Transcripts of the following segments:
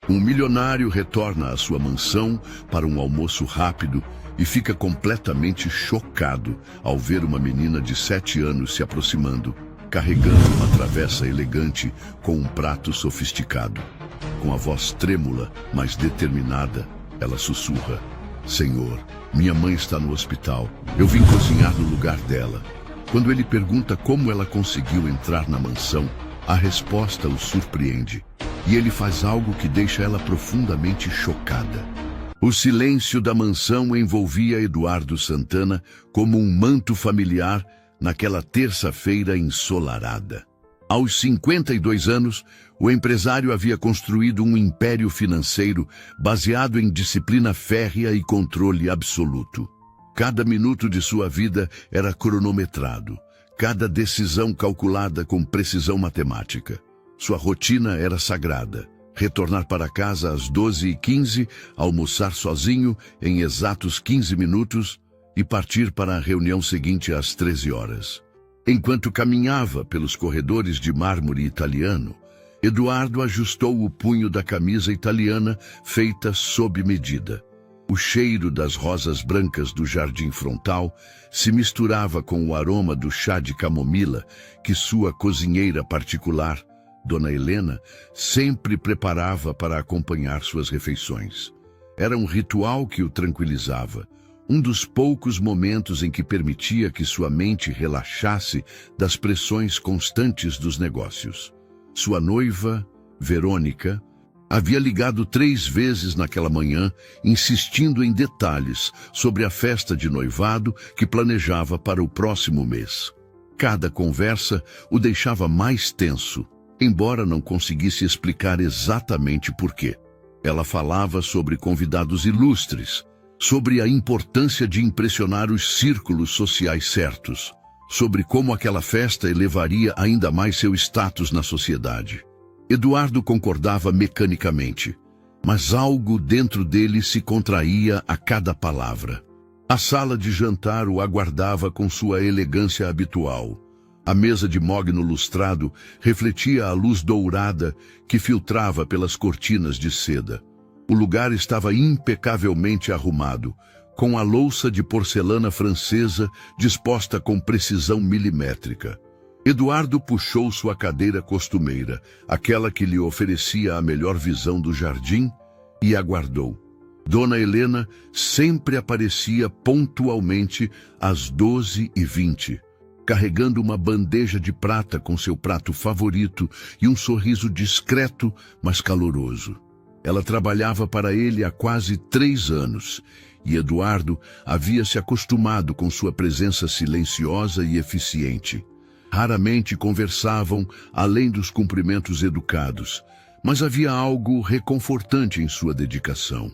Um milionário retorna à sua mansão para um almoço rápido e fica completamente chocado ao ver uma menina de 7 anos se aproximando, carregando uma travessa elegante com um prato sofisticado. Com a voz trêmula, mas determinada, ela sussurra: "Senhor, minha mãe está no hospital. Eu vim cozinhar no lugar dela." Quando ele pergunta como ela conseguiu entrar na mansão, a resposta o surpreende. E ele faz algo que deixa ela profundamente chocada. O silêncio da mansão envolvia Eduardo Santana como um manto familiar naquela terça-feira ensolarada. Aos 52 anos, o empresário havia construído um império financeiro baseado em disciplina férrea e controle absoluto. Cada minuto de sua vida era cronometrado, cada decisão calculada com precisão matemática. Sua rotina era sagrada: retornar para casa às 12h15, almoçar sozinho em exatos 15 minutos e partir para a reunião seguinte às 13 horas. Enquanto caminhava pelos corredores de mármore italiano, Eduardo ajustou o punho da camisa italiana feita sob medida. O cheiro das rosas brancas do jardim frontal se misturava com o aroma do chá de camomila que sua cozinheira particular, Dona Helena, sempre preparava para acompanhar suas refeições. Era um ritual que o tranquilizava, um dos poucos momentos em que permitia que sua mente relaxasse das pressões constantes dos negócios. Sua noiva, Verônica, havia ligado 3 vezes naquela manhã, insistindo em detalhes sobre a festa de noivado que planejava para o próximo mês. Cada conversa o deixava mais tenso, embora não conseguisse explicar exatamente por quê. Ela falava sobre convidados ilustres, sobre a importância de impressionar os círculos sociais certos, sobre como aquela festa elevaria ainda mais seu status na sociedade. Eduardo concordava mecanicamente, mas algo dentro dele se contraía a cada palavra. A sala de jantar o aguardava com sua elegância habitual. A mesa de mogno lustrado refletia a luz dourada que filtrava pelas cortinas de seda. O lugar estava impecavelmente arrumado, com a louça de porcelana francesa disposta com precisão milimétrica. Eduardo puxou sua cadeira costumeira, aquela que lhe oferecia a melhor visão do jardim, e aguardou. Dona Helena sempre aparecia pontualmente às 12h20, carregando uma bandeja de prata com seu prato favorito e um sorriso discreto, mas caloroso. Ela trabalhava para ele há quase 3 anos, e Eduardo havia se acostumado com sua presença silenciosa e eficiente. Raramente conversavam além dos cumprimentos educados, mas havia algo reconfortante em sua dedicação.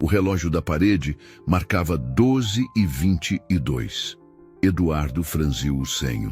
O relógio da parede marcava 12h22. Eduardo franziu o senho.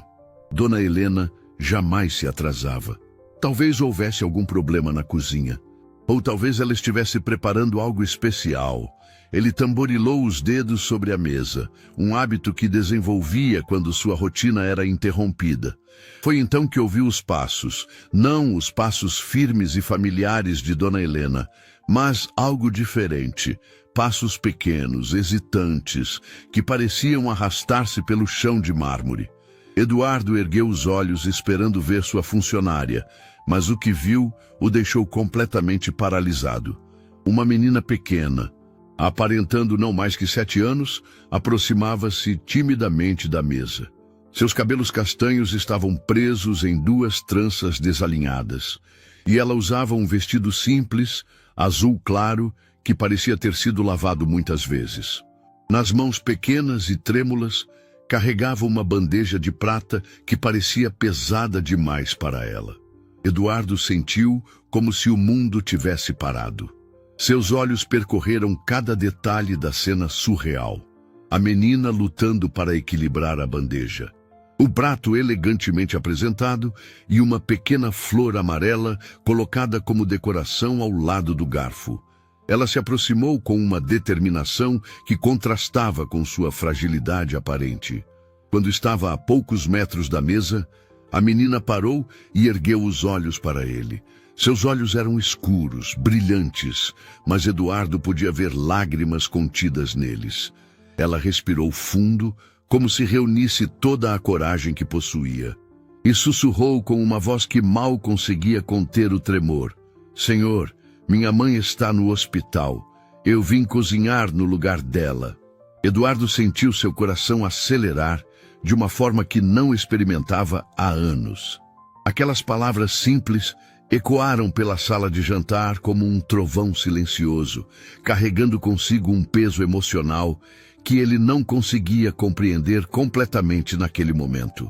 Dona Helena jamais se atrasava. Talvez houvesse algum problema na cozinha. Ou talvez ela estivesse preparando algo especial. Ele tamborilou os dedos sobre a mesa, um hábito que desenvolvia quando sua rotina era interrompida. Foi então que ouviu os passos, não os passos firmes e familiares de Dona Helena, mas algo diferente, passos pequenos, hesitantes, que pareciam arrastar-se pelo chão de mármore. Eduardo ergueu os olhos esperando ver sua funcionária, mas o que viu o deixou completamente paralisado. Uma menina pequena, aparentando não mais que 7 anos, aproximava-se timidamente da mesa. Seus cabelos castanhos estavam presos em 2 tranças desalinhadas, e ela usava um vestido simples, azul claro, que parecia ter sido lavado muitas vezes. Nas mãos pequenas e trêmulas, carregava uma bandeja de prata que parecia pesada demais para ela. Eduardo sentiu como se o mundo tivesse parado. Seus olhos percorreram cada detalhe da cena surreal. A menina lutando para equilibrar a bandeja. O prato elegantemente apresentado e uma pequena flor amarela colocada como decoração ao lado do garfo. Ela se aproximou com uma determinação que contrastava com sua fragilidade aparente. Quando estava a poucos metros da mesa, a menina parou e ergueu os olhos para ele, Seus olhos eram escuros, brilhantes, mas Eduardo podia ver lágrimas contidas neles. Ela respirou fundo, como se reunisse toda a coragem que possuía, e sussurrou com uma voz que mal conseguia conter o tremor: Senhor, minha mãe está no hospital. Eu vim cozinhar no lugar dela. Eduardo sentiu seu coração acelerar de uma forma que não experimentava há anos. Aquelas palavras simples ecoaram pela sala de jantar como um trovão silencioso, carregando consigo um peso emocional que ele não conseguia compreender completamente naquele momento.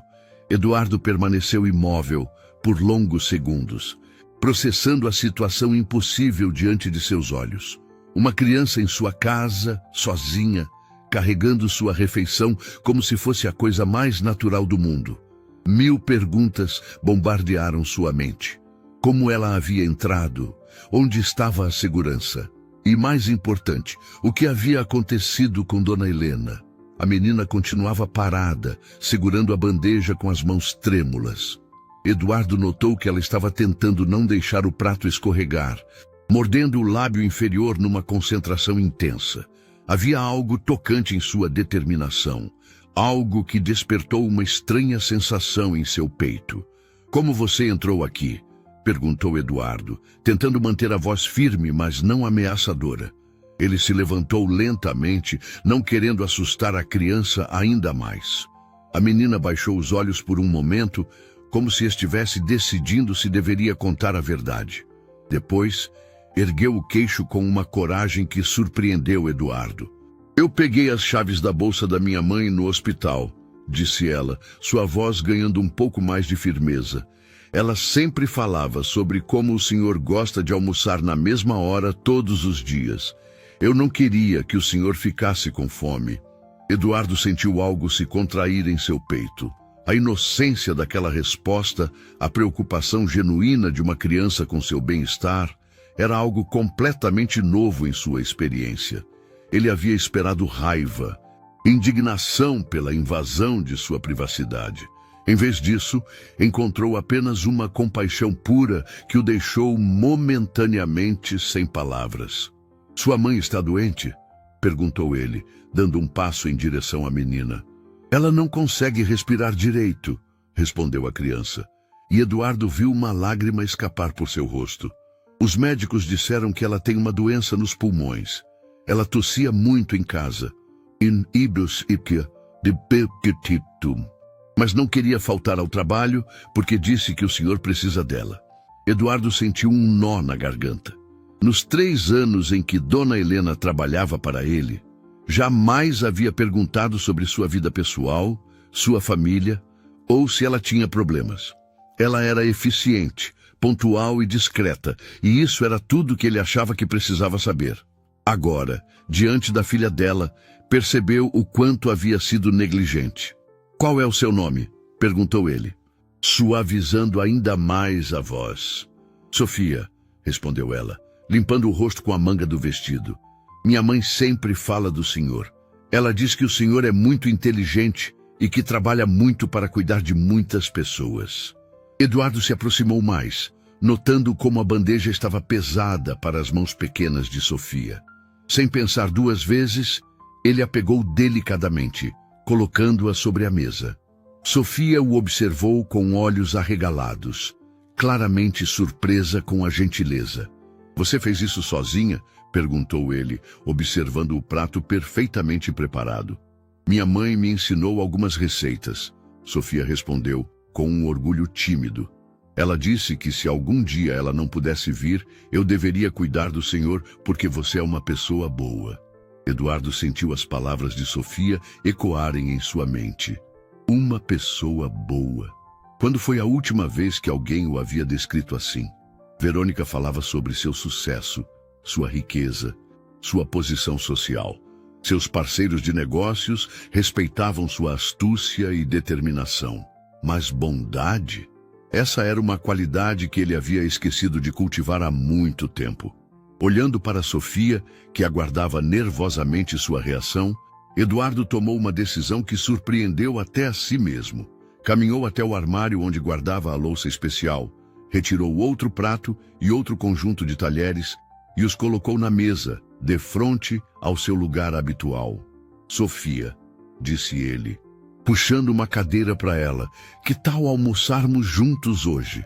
Eduardo permaneceu imóvel por longos segundos, processando a situação impossível diante de seus olhos. Uma criança em sua casa, sozinha, carregando sua refeição como se fosse a coisa mais natural do mundo. 1000 perguntas bombardearam sua mente. Como ela havia entrado? Onde estava a segurança? E mais importante, o que havia acontecido com Dona Helena? A menina continuava parada, segurando a bandeja com as mãos trêmulas. Eduardo notou que ela estava tentando não deixar o prato escorregar, mordendo o lábio inferior numa concentração intensa. Havia algo tocante em sua determinação, algo que despertou uma estranha sensação em seu peito. Como você entrou aqui? Perguntou Eduardo, tentando manter a voz firme, mas não ameaçadora. Ele se levantou lentamente, não querendo assustar a criança ainda mais. A menina baixou os olhos por um momento, como se estivesse decidindo se deveria contar a verdade. Depois, ergueu o queixo com uma coragem que surpreendeu Eduardo. Eu peguei as chaves da bolsa da minha mãe no hospital, disse ela, sua voz ganhando um pouco mais de firmeza. Ela sempre falava sobre como o senhor gosta de almoçar na mesma hora todos os dias. Eu não queria que o senhor ficasse com fome. Eduardo sentiu algo se contrair em seu peito. A inocência daquela resposta, a preocupação genuína de uma criança com seu bem-estar, era algo completamente novo em sua experiência. Ele havia esperado raiva, indignação pela invasão de sua privacidade. Em vez disso, encontrou apenas uma compaixão pura que o deixou momentaneamente sem palavras. Sua mãe está doente? Perguntou ele, dando um passo em direção à menina. Ela não consegue respirar direito, respondeu a criança. E Eduardo viu uma lágrima escapar por seu rosto. Os médicos disseram que ela tem uma doença nos pulmões. Ela tossia muito em casa. Mas não queria faltar ao trabalho porque disse que o senhor precisa dela. Eduardo sentiu um nó na garganta. Nos 3 anos em que Dona Helena trabalhava para ele, jamais havia perguntado sobre sua vida pessoal, sua família, ou se ela tinha problemas. Ela era eficiente, pontual e discreta, e isso era tudo que ele achava que precisava saber. Agora, diante da filha dela, percebeu o quanto havia sido negligente. Qual é o seu nome? Perguntou ele, suavizando ainda mais a voz. Sofia, respondeu ela, limpando o rosto com a manga do vestido. Minha mãe sempre fala do senhor. Ela diz que o senhor é muito inteligente e que trabalha muito para cuidar de muitas pessoas. Eduardo se aproximou mais, notando como a bandeja estava pesada para as mãos pequenas de Sofia. Sem pensar 2 vezes, ele a pegou delicadamente, colocando-a sobre a mesa. Sofia o observou com olhos arregalados, claramente surpresa com a gentileza. Você fez isso sozinha? Perguntou ele, observando o prato perfeitamente preparado. Minha mãe me ensinou algumas receitas, Sofia respondeu, com um orgulho tímido. Ela disse que se algum dia ela não pudesse vir, eu deveria cuidar do senhor porque você é uma pessoa boa. Eduardo sentiu as palavras de Sofia ecoarem em sua mente. Uma pessoa boa. Quando foi a última vez que alguém o havia descrito assim? Verônica falava sobre seu sucesso, sua riqueza, sua posição social. Seus parceiros de negócios respeitavam sua astúcia e determinação. Mas bondade? Essa era uma qualidade que ele havia esquecido de cultivar há muito tempo. Olhando para Sofia, que aguardava nervosamente sua reação, Eduardo tomou uma decisão que surpreendeu até a si mesmo. Caminhou até o armário onde guardava a louça especial, retirou outro prato e outro conjunto de talheres e os colocou na mesa, defronte ao seu lugar habitual. Sofia, disse ele, puxando uma cadeira para ela, que tal almoçarmos juntos hoje?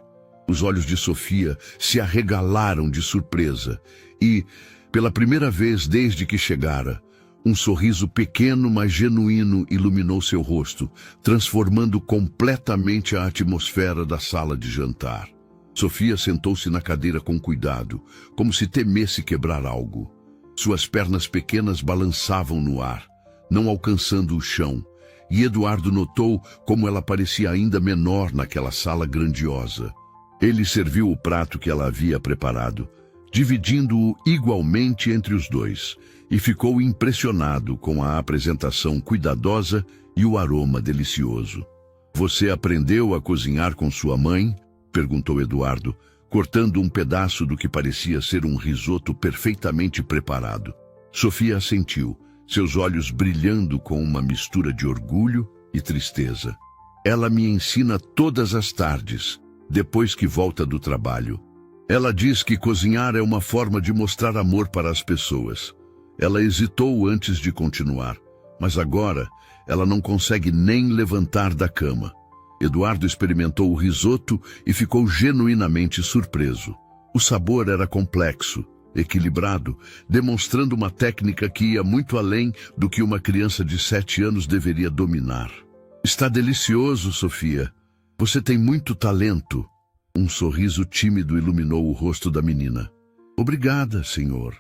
Os olhos de Sofia se arregalaram de surpresa e, pela primeira vez desde que chegara, um sorriso pequeno, mas genuíno, iluminou seu rosto, transformando completamente a atmosfera da sala de jantar. Sofia sentou-se na cadeira com cuidado, como se temesse quebrar algo. Suas pernas pequenas balançavam no ar, não alcançando o chão, e Eduardo notou como ela parecia ainda menor naquela sala grandiosa. Ele serviu o prato que ela havia preparado, dividindo-o igualmente entre os dois, e ficou impressionado com a apresentação cuidadosa e o aroma delicioso. "Você aprendeu a cozinhar com sua mãe?" perguntou Eduardo, cortando um pedaço do que parecia ser um risoto perfeitamente preparado. Sofia assentiu, seus olhos brilhando com uma mistura de orgulho e tristeza. "Ela me ensina todas as tardes, depois que volta do trabalho. Ela diz que cozinhar é uma forma de mostrar amor para as pessoas." Ela hesitou antes de continuar, mas agora ela não consegue nem levantar da cama. Eduardo experimentou o risoto e ficou genuinamente surpreso. O sabor era complexo, equilibrado, demonstrando uma técnica que ia muito além do que uma criança de 7 anos deveria dominar. "Está delicioso, Sofia. Você tem muito talento." Um sorriso tímido iluminou o rosto da menina. "Obrigada, senhor.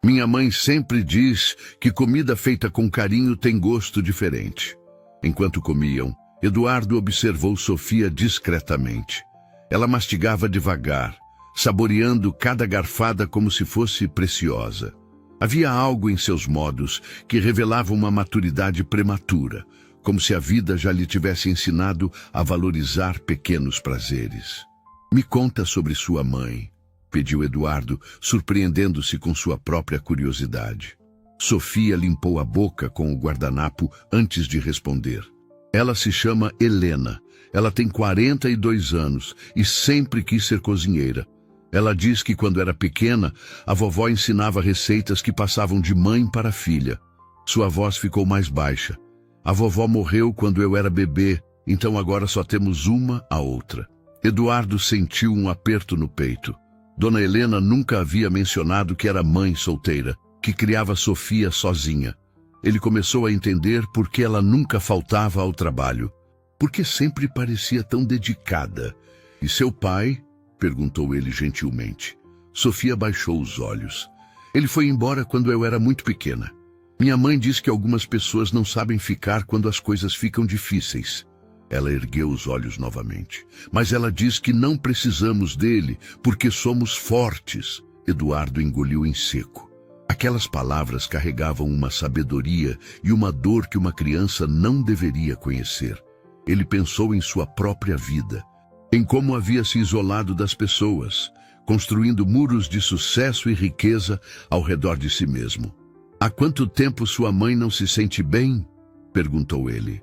Minha mãe sempre diz que comida feita com carinho tem gosto diferente." Enquanto comiam, Eduardo observou Sofia discretamente. Ela mastigava devagar, saboreando cada garfada como se fosse preciosa. Havia algo em seus modos que revelava uma maturidade prematura, como se a vida já lhe tivesse ensinado a valorizar pequenos prazeres. "Me conta sobre sua mãe", pediu Eduardo, surpreendendo-se com sua própria curiosidade. Sofia limpou a boca com o guardanapo antes de responder. "Ela se chama Helena. Ela tem 42 anos e sempre quis ser cozinheira. Ela diz que quando era pequena, a vovó ensinava receitas que passavam de mãe para filha. Sua voz ficou mais baixa. A vovó morreu quando eu era bebê, então agora só temos a outra." Eduardo sentiu um aperto no peito. Dona Helena nunca havia mencionado que era mãe solteira, que criava Sofia sozinha. Ele começou a entender por que ela nunca faltava ao trabalho. Por que sempre parecia tão dedicada? "E seu pai?" perguntou ele gentilmente. Sofia baixou os olhos. "Ele foi embora quando eu era muito pequena. Minha mãe diz que algumas pessoas não sabem ficar quando as coisas ficam difíceis." Ela ergueu os olhos novamente. "Mas ela diz que não precisamos dele, porque somos fortes." Eduardo engoliu em seco. Aquelas palavras carregavam uma sabedoria e uma dor que uma criança não deveria conhecer. Ele pensou em sua própria vida, em como havia se isolado das pessoas, construindo muros de sucesso e riqueza ao redor de si mesmo. "Há quanto tempo sua mãe não se sente bem?" perguntou ele.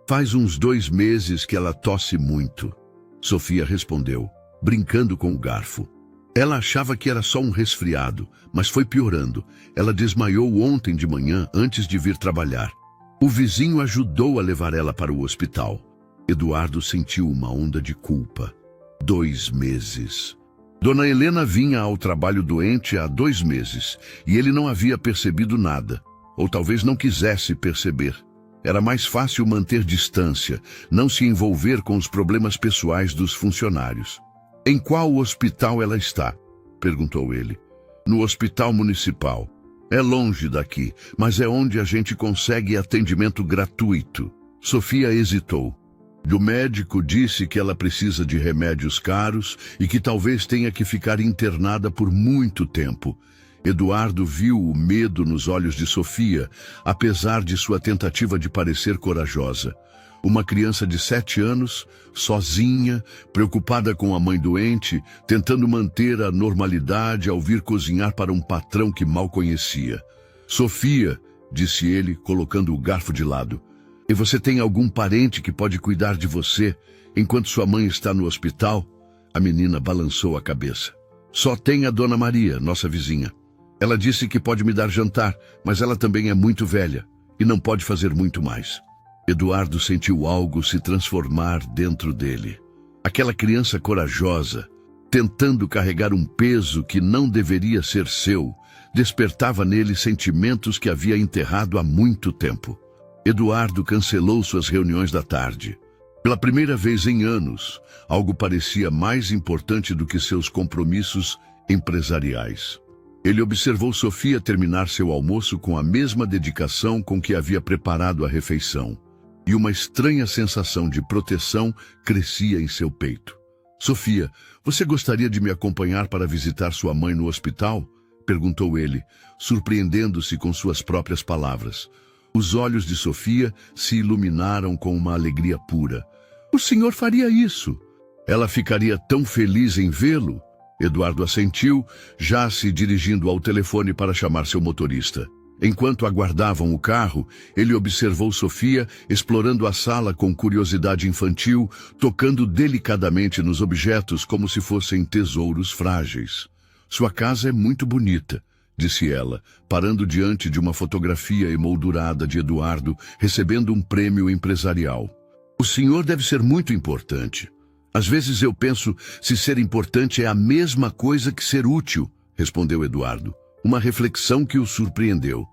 "Faz uns 2 meses que ela tosse muito." Sofia respondeu, brincando com o garfo. Ela achava que era só um resfriado, mas foi piorando. Ela desmaiou ontem de manhã antes de vir trabalhar. O vizinho ajudou a levar ela para o hospital. Eduardo sentiu uma onda de culpa. 2 meses. Dona Helena vinha ao trabalho doente há 2 meses, e ele não havia percebido nada, ou talvez não quisesse perceber. Era mais fácil manter distância, não se envolver com os problemas pessoais dos funcionários. "Em qual hospital ela está?" perguntou ele. "No hospital municipal. É longe daqui, mas é onde a gente consegue atendimento gratuito." Sofia hesitou. O médico disse que ela precisa de remédios caros e que talvez tenha que ficar internada por muito tempo. Eduardo viu o medo nos olhos de Sofia, apesar de sua tentativa de parecer corajosa. Uma criança de 7 anos, sozinha, preocupada com a mãe doente, tentando manter a normalidade ao vir cozinhar para um patrão que mal conhecia. "Sofia", disse ele, colocando o garfo de lado, "e você tem algum parente que pode cuidar de você enquanto sua mãe está no hospital? A menina balançou a cabeça. Só tem a Dona Maria, nossa vizinha. Ela disse que pode me dar jantar, mas ela também é muito velha e não pode fazer muito mais. Eduardo sentiu algo se transformar dentro dele. Aquela criança corajosa, tentando carregar um peso que não deveria ser seu, despertava nele sentimentos que havia enterrado há muito tempo. Eduardo cancelou suas reuniões da tarde. Pela primeira vez em anos, algo parecia mais importante do que seus compromissos empresariais. Ele observou Sofia terminar seu almoço com a mesma dedicação com que havia preparado a refeição, e uma estranha sensação de proteção crescia em seu peito. Sofia, você gostaria de me acompanhar para visitar sua mãe no hospital? Perguntou ele, surpreendendo-se com suas próprias palavras. Os olhos de Sofia se iluminaram com uma alegria pura. O senhor faria isso? Ela ficaria tão feliz em vê-lo. Eduardo assentiu, já se dirigindo ao telefone para chamar seu motorista. Enquanto aguardavam o carro, ele observou Sofia explorando a sala com curiosidade infantil, tocando delicadamente nos objetos como se fossem tesouros frágeis. Sua casa é muito bonita, disse ela, parando diante de uma fotografia emoldurada de Eduardo, recebendo um prêmio empresarial. O senhor deve ser muito importante. Às vezes eu penso se ser importante é a mesma coisa que ser útil, respondeu Eduardo. Uma reflexão que o surpreendeu.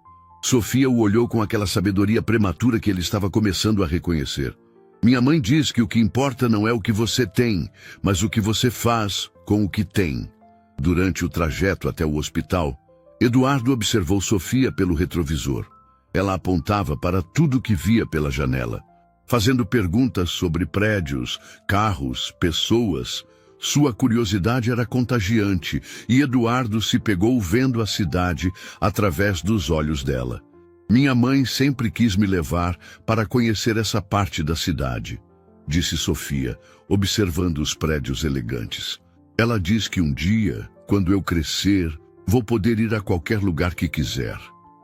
Sofia o olhou com aquela sabedoria prematura que ele estava começando a reconhecer. Minha mãe diz que o que importa não é o que você tem, mas o que você faz com o que tem. Durante o trajeto até o hospital, Eduardo observou Sofia pelo retrovisor. Ela apontava para tudo que via pela janela, fazendo perguntas sobre prédios, carros, pessoas. Sua curiosidade era contagiante e Eduardo se pegou vendo a cidade através dos olhos dela. Minha mãe sempre quis me levar para conhecer essa parte da cidade, disse Sofia, observando os prédios elegantes. Ela diz que um dia, quando eu crescer, vou poder ir a qualquer lugar que quiser.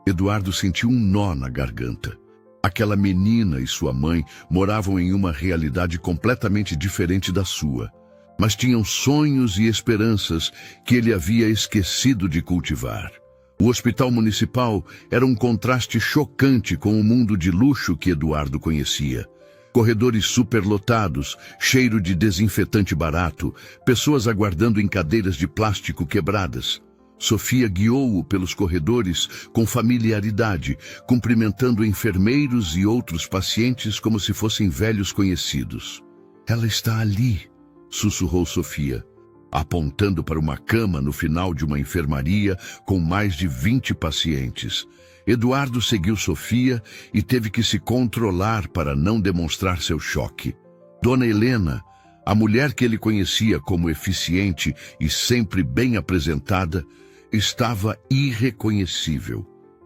Eduardo sentiu um nó na garganta. Aquela menina e sua mãe moravam em uma realidade completamente diferente da sua, mas tinham sonhos e esperanças que ele havia esquecido de cultivar. O hospital municipal era um contraste chocante com o mundo de luxo que Eduardo conhecia. Corredores superlotados, cheiro de desinfetante barato, pessoas aguardando em cadeiras de plástico quebradas. Sofia guiou-o pelos corredores com familiaridade, cumprimentando enfermeiros e outros pacientes como se fossem velhos conhecidos. Ela está ali, sussurrou Sofia, apontando para uma cama no final de uma enfermaria com mais de 20 pacientes. Eduardo seguiu Sofia e teve que se controlar para não demonstrar seu choque. Dona Helena, a mulher que ele conhecia como eficiente e sempre bem apresentada, estava irreconhecível.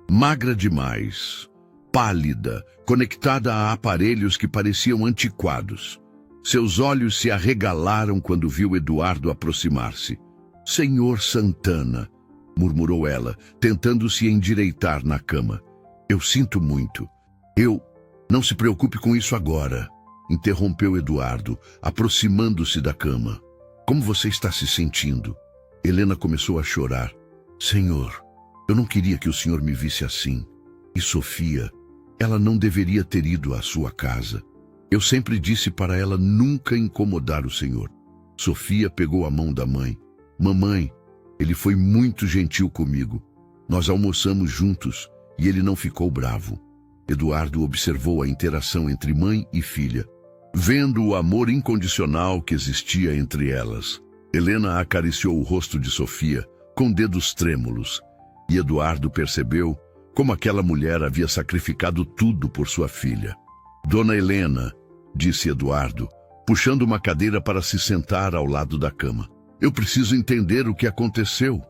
Magra demais, pálida, conectada a aparelhos que pareciam antiquados. Seus olhos se arregalaram quando viu Eduardo aproximar-se. Senhor Santana, murmurou ela, tentando se endireitar na cama. Eu sinto muito. Não se preocupe com isso agora, interrompeu Eduardo, aproximando-se da cama. Como você está se sentindo? Helena começou a chorar. Senhor, eu não queria que o senhor me visse assim. E Sofia, ela não deveria ter ido à sua casa. Eu sempre disse para ela nunca incomodar o senhor. Sofia pegou a mão da mãe. Mamãe, ele foi muito gentil comigo. Nós almoçamos juntos e ele não ficou bravo. Eduardo observou a interação entre mãe e filha, vendo o amor incondicional que existia entre elas. Helena acariciou o rosto de Sofia com dedos trêmulos, e Eduardo percebeu como aquela mulher havia sacrificado tudo por sua filha. Dona Helena, disse Eduardo, puxando uma cadeira para se sentar ao lado da cama. Eu preciso entender o que aconteceu.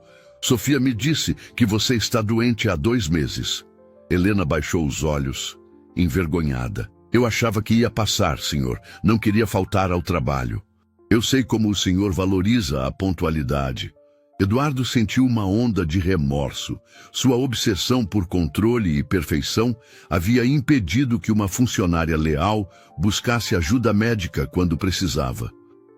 Sofia me disse que você está doente há 2 meses. Helena baixou os olhos, envergonhada. Eu achava que ia passar, senhor. Não queria faltar ao trabalho. Eu sei como o senhor valoriza a pontualidade. Eduardo sentiu uma onda de remorso. Sua obsessão por controle e perfeição havia impedido que uma funcionária leal buscasse ajuda médica quando precisava.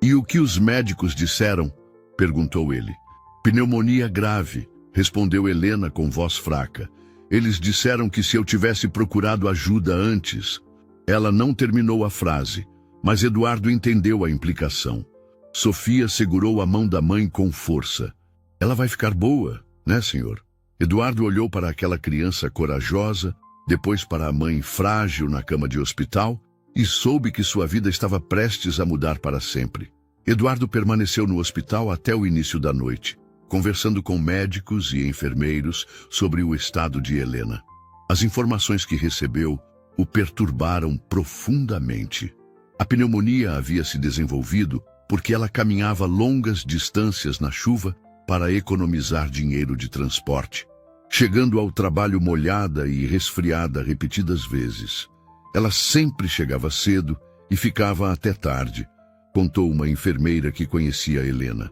E o que os médicos disseram? Perguntou ele. Pneumonia grave, respondeu Helena com voz fraca. Eles disseram que se eu tivesse procurado ajuda antes. Ela não terminou a frase, mas Eduardo entendeu a implicação. Sofia segurou a mão da mãe com força. Ela vai ficar boa, né, senhor? Eduardo olhou para aquela criança corajosa, depois para a mãe frágil na cama de hospital, e soube que sua vida estava prestes a mudar para sempre. Eduardo permaneceu no hospital até o início da noite, conversando com médicos e enfermeiros sobre o estado de Helena. As informações que recebeu o perturbaram profundamente. A pneumonia havia se desenvolvido porque ela caminhava longas distâncias na chuva para economizar dinheiro de transporte, chegando ao trabalho molhada e resfriada repetidas vezes. Ela sempre chegava cedo e ficava até tarde, contou uma enfermeira que conhecia Helena.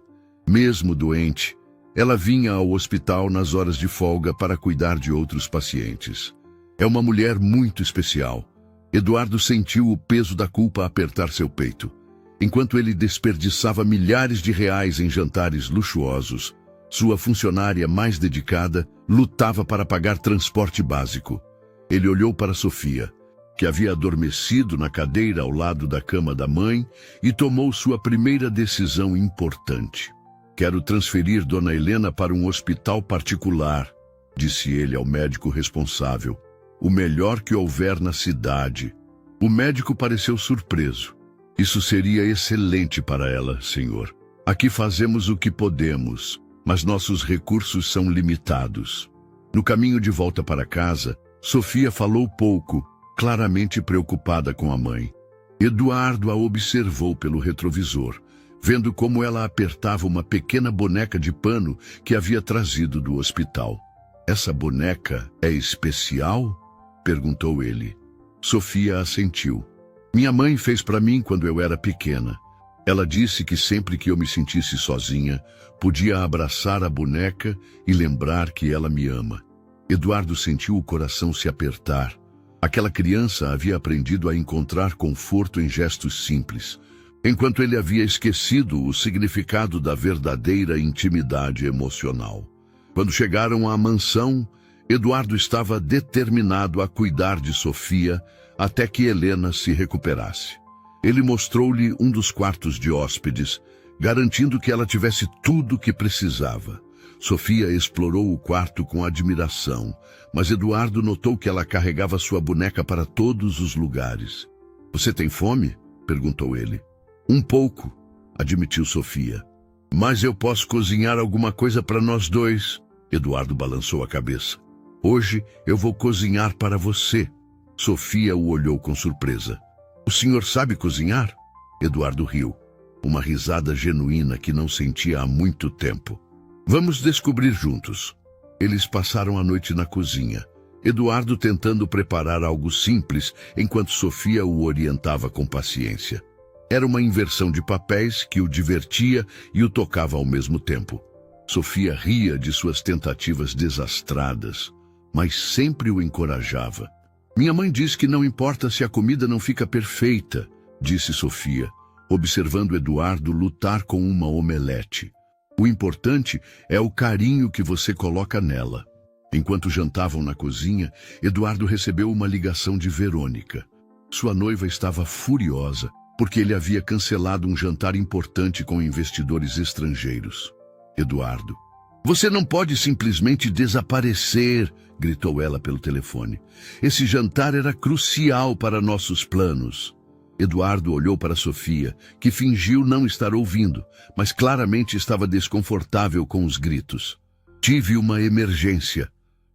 Mesmo doente, ela vinha ao hospital nas horas de folga para cuidar de outros pacientes. É uma mulher muito especial. Eduardo sentiu o peso da culpa apertar seu peito. Enquanto ele desperdiçava milhares de reais em jantares luxuosos, sua funcionária mais dedicada lutava para pagar transporte básico. Ele olhou para Sofia, que havia adormecido na cadeira ao lado da cama da mãe, e tomou sua primeira decisão importante. Quero transferir Dona Helena para um hospital particular, disse ele ao médico responsável. O melhor que houver na cidade. O médico pareceu surpreso. Isso seria excelente para ela, senhor. Aqui fazemos o que podemos, mas nossos recursos são limitados. No caminho de volta para casa, Sofia falou pouco, claramente preocupada com a mãe. Eduardo a observou pelo retrovisor, vendo como ela apertava uma pequena boneca de pano que havia trazido do hospital. Essa boneca é especial? Perguntou ele. Sofia assentiu. Minha mãe fez para mim quando eu era pequena. Ela disse que sempre que eu me sentisse sozinha, podia abraçar a boneca e lembrar que ela me ama. Eduardo sentiu o coração se apertar. Aquela criança havia aprendido a encontrar conforto em gestos simples, enquanto ele havia esquecido o significado da verdadeira intimidade emocional. Quando chegaram à mansão, Eduardo estava determinado a cuidar de Sofia até que Helena se recuperasse. Ele mostrou-lhe um dos quartos de hóspedes, garantindo que ela tivesse tudo o que precisava. Sofia explorou o quarto com admiração, mas Eduardo notou que ela carregava sua boneca para todos os lugares. Você tem fome? Perguntou ele. Um pouco, admitiu Sofia. Mas eu posso cozinhar alguma coisa para nós dois. Eduardo balançou a cabeça. Hoje eu vou cozinhar para você. Sofia o olhou com surpresa. O senhor sabe cozinhar? Eduardo riu. Uma risada genuína que não sentia há muito tempo. Vamos descobrir juntos. Eles passaram a noite na cozinha, Eduardo tentando preparar algo simples, enquanto Sofia o orientava com paciência. Era uma inversão de papéis que o divertia e o tocava ao mesmo tempo. Sofia ria de suas tentativas desastradas, mas sempre o encorajava. Minha mãe diz que não importa se a comida não fica perfeita, disse Sofia, observando Eduardo lutar com uma omelete. O importante é o carinho que você coloca nela. Enquanto jantavam na cozinha, Eduardo recebeu uma ligação de Verônica. Sua noiva estava furiosa, porque ele havia cancelado um jantar importante com investidores estrangeiros. Eduardo. Você não pode simplesmente desaparecer, gritou ela pelo telefone. Esse jantar era crucial para nossos planos. Eduardo olhou para Sofia, que fingiu não estar ouvindo, mas claramente estava desconfortável com os gritos. Tive uma emergência,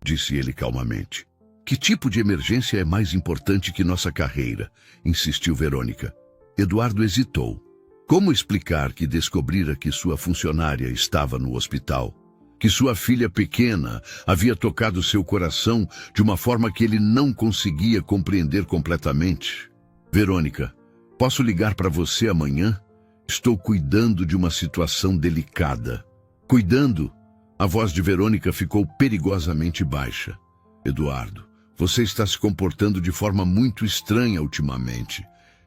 disse ele calmamente. Que tipo de emergência é mais importante que nossa carreira? Insistiu Verônica. Eduardo hesitou. Como explicar que descobrira que sua funcionária estava no hospital? Que sua filha pequena havia tocado seu coração de uma forma que ele não conseguia compreender completamente? Verônica, posso ligar para você amanhã? Estou cuidando de uma situação delicada. Cuidando? A voz de Verônica ficou perigosamente baixa. Eduardo, você está se comportando de forma muito estranha ultimamente.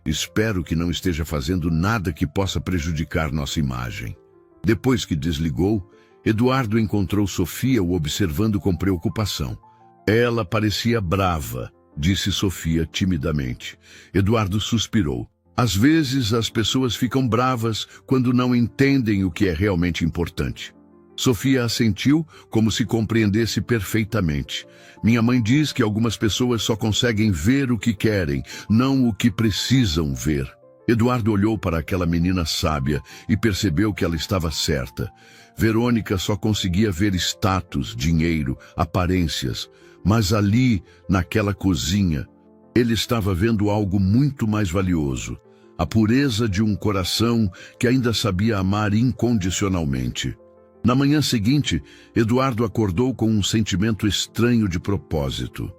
Espero que não esteja fazendo nada que possa prejudicar nossa imagem. Depois que desligou, Eduardo encontrou Sofia o observando com preocupação. Ela parecia brava, disse Sofia timidamente. Eduardo suspirou. Às vezes as pessoas ficam bravas quando não entendem o que é realmente importante. Sofia assentiu como se compreendesse perfeitamente. Minha mãe diz que algumas pessoas só conseguem ver o que querem, não o que precisam ver. Eduardo olhou para aquela menina sábia e percebeu que ela estava certa. Verônica só conseguia ver status, dinheiro, aparências. Mas ali, naquela cozinha, ele estava vendo algo muito mais valioso. A pureza de um coração que ainda sabia amar incondicionalmente. Na manhã seguinte, Eduardo acordou com um sentimento estranho de propósito.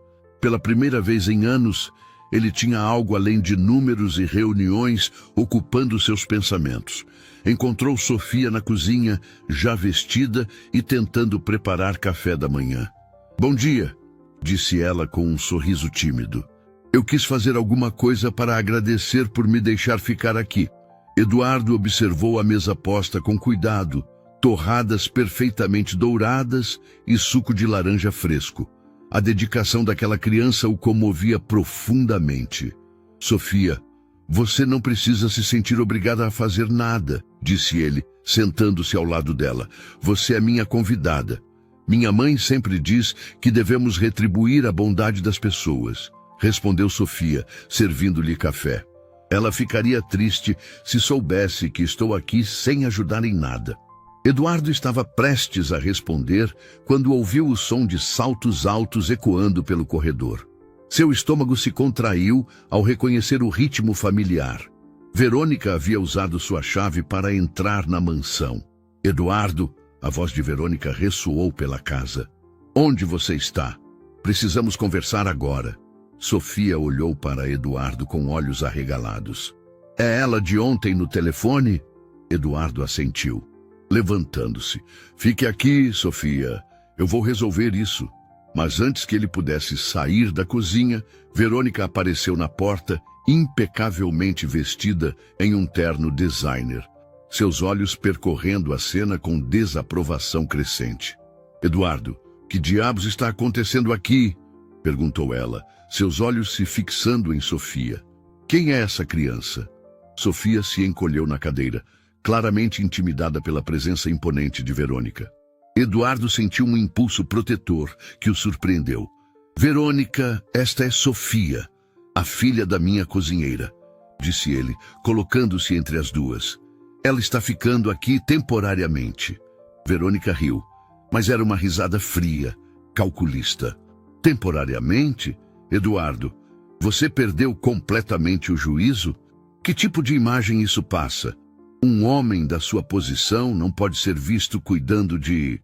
Pela primeira vez em anos, ele tinha algo além de números e reuniões ocupando seus pensamentos. Encontrou Sofia na cozinha, já vestida e tentando preparar café da manhã. "Bom dia", disse ela com um sorriso tímido. "Eu quis fazer alguma coisa para agradecer por me deixar ficar aqui." Eduardo observou a mesa posta com cuidado, torradas perfeitamente douradas e suco de laranja fresco. A dedicação daquela criança o comovia profundamente. "Sofia, você não precisa se sentir obrigada a fazer nada", disse ele, sentando-se ao lado dela. "Você é minha convidada. Minha mãe sempre diz que devemos retribuir a bondade das pessoas", respondeu Sofia, servindo-lhe café. "Ela ficaria triste se soubesse que estou aqui sem ajudar em nada." Eduardo estava prestes a responder quando ouviu o som de saltos altos ecoando pelo corredor. Seu estômago se contraiu ao reconhecer o ritmo familiar. Verônica havia usado sua chave para entrar na mansão. "Eduardo", a voz de Verônica ressoou pela casa. "Onde você está? Precisamos conversar agora." Sofia olhou para Eduardo com olhos arregalados. "É ela de ontem no telefone?" Eduardo assentiu. Levantando-se. "Fique aqui, Sofia. Eu vou resolver isso." Mas antes que ele pudesse sair da cozinha, Verônica apareceu na porta, impecavelmente vestida em um terno designer. Seus olhos percorrendo a cena com desaprovação crescente. "Eduardo, que diabos está acontecendo aqui?" perguntou ela, seus olhos se fixando em Sofia. "Quem é essa criança?" Sofia se encolheu na cadeira, claramente intimidada pela presença imponente de Verônica. Eduardo sentiu um impulso protetor que o surpreendeu. "Verônica, esta é Sofia, a filha da minha cozinheira", disse ele, colocando-se entre as duas. "Ela está ficando aqui temporariamente." Verônica riu, mas era uma risada fria, calculista. "Temporariamente? Eduardo, você perdeu completamente o juízo? Que tipo de imagem isso passa? Um homem da sua posição não pode ser visto cuidando de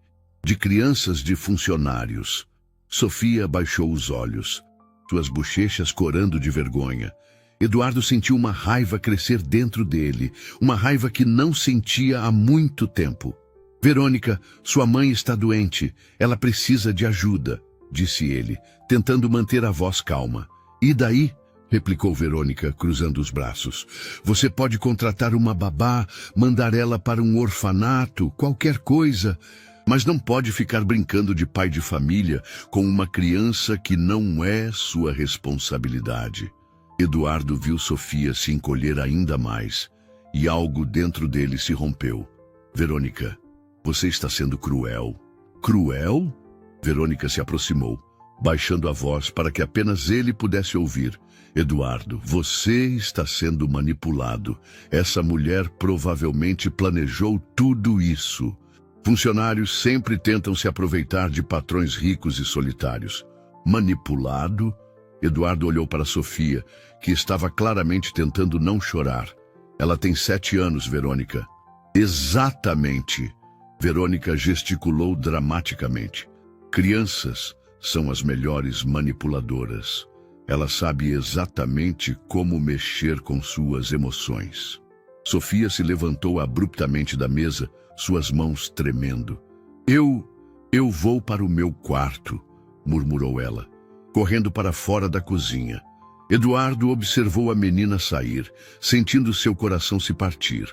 crianças de funcionários." Sofia baixou os olhos, suas bochechas corando de vergonha. Eduardo sentiu uma raiva crescer dentro dele, uma raiva que não sentia há muito tempo. "Verônica, sua mãe está doente, ela precisa de ajuda", disse ele, tentando manter a voz calma. "E daí?", replicou Verônica, cruzando os braços. "Você pode contratar uma babá, mandar ela para um orfanato, qualquer coisa, mas não pode ficar brincando de pai de família com uma criança que não é sua responsabilidade." Eduardo viu Sofia se encolher ainda mais, e algo dentro dele se rompeu. "Verônica, você está sendo cruel." "Cruel?" Verônica se aproximou, baixando a voz para que apenas ele pudesse ouvir. "Eduardo, você está sendo manipulado. Essa mulher provavelmente planejou tudo isso." Funcionários sempre tentam se aproveitar de patrões ricos e solitários. "Manipulado?" Eduardo olhou para Sofia, que estava claramente tentando não chorar. "Ela tem 7 anos, Verônica." "Exatamente." Verônica gesticulou dramaticamente. "Crianças são as melhores manipuladoras. Ela sabe exatamente como mexer com suas emoções." Sofia se levantou abruptamente da mesa, suas mãos tremendo. Eu vou para o meu quarto", murmurou ela, correndo para fora da cozinha. Eduardo observou a menina sair, sentindo seu coração se partir.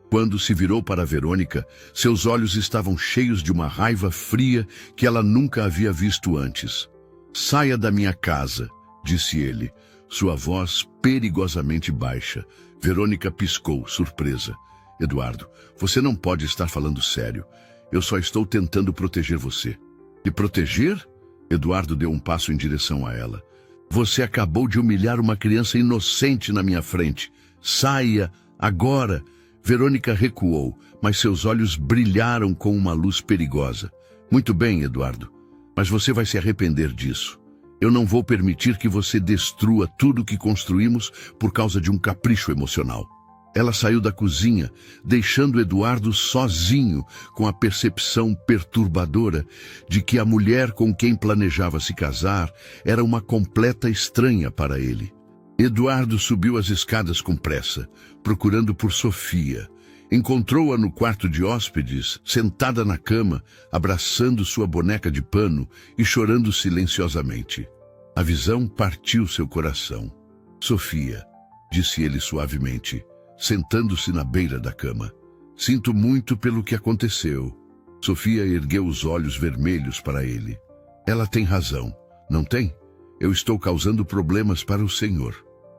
Quando se virou para Verônica, seus olhos estavam cheios de uma raiva fria que ela nunca havia visto antes. "Saia da minha casa", disse ele, sua voz perigosamente baixa. Verônica piscou, surpresa. "Eduardo, você não pode estar falando sério. Eu só estou tentando proteger você." "E proteger?" Eduardo deu um passo em direção a ela. "Você acabou de humilhar uma criança inocente na minha frente. Saia, agora!" Verônica recuou, mas seus olhos brilharam com uma luz perigosa. "Muito bem, Eduardo, mas você vai se arrepender disso. Eu não vou permitir que você destrua tudo que construímos por causa de um capricho emocional." Ela saiu da cozinha, deixando Eduardo sozinho com a percepção perturbadora de que a mulher com quem planejava se casar era uma completa estranha para ele. Eduardo subiu as escadas com pressa, procurando por Sofia. Encontrou-a no quarto de hóspedes, sentada na cama, abraçando sua boneca de pano e chorando silenciosamente. A visão partiu seu coração. "Sofia", disse ele suavemente, sentando-se na beira da cama. "Sinto muito pelo que aconteceu." Sofia ergueu os olhos vermelhos para ele. "Ela tem razão, não tem? Eu estou causando problemas para o senhor."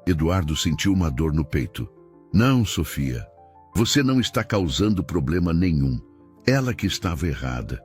Eduardo sentiu uma dor no peito. "Não, Sofia. Você não está causando problema nenhum. Ela que estava errada."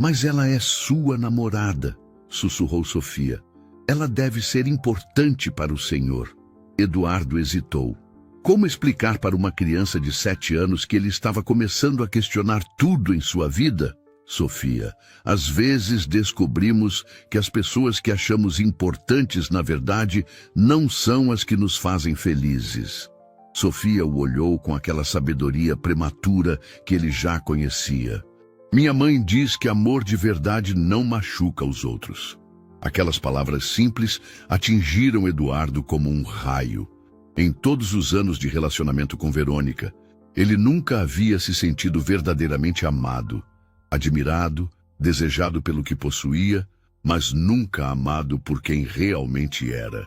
"Mas ela é sua namorada", sussurrou Sofia. "Ela deve ser importante para o senhor." Eduardo hesitou. Como explicar para uma criança de 7 anos que ele estava começando a questionar tudo em sua vida? "Sofia, às vezes descobrimos que as pessoas que achamos importantes, na verdade, não são as que nos fazem felizes." Sofia o olhou com aquela sabedoria prematura que ele já conhecia. "Minha mãe diz que amor de verdade não machuca os outros." Aquelas palavras simples atingiram Eduardo como um raio. Em todos os anos de relacionamento com Verônica, ele nunca havia se sentido verdadeiramente amado. Admirado, desejado pelo que possuía, mas nunca amado por quem realmente era.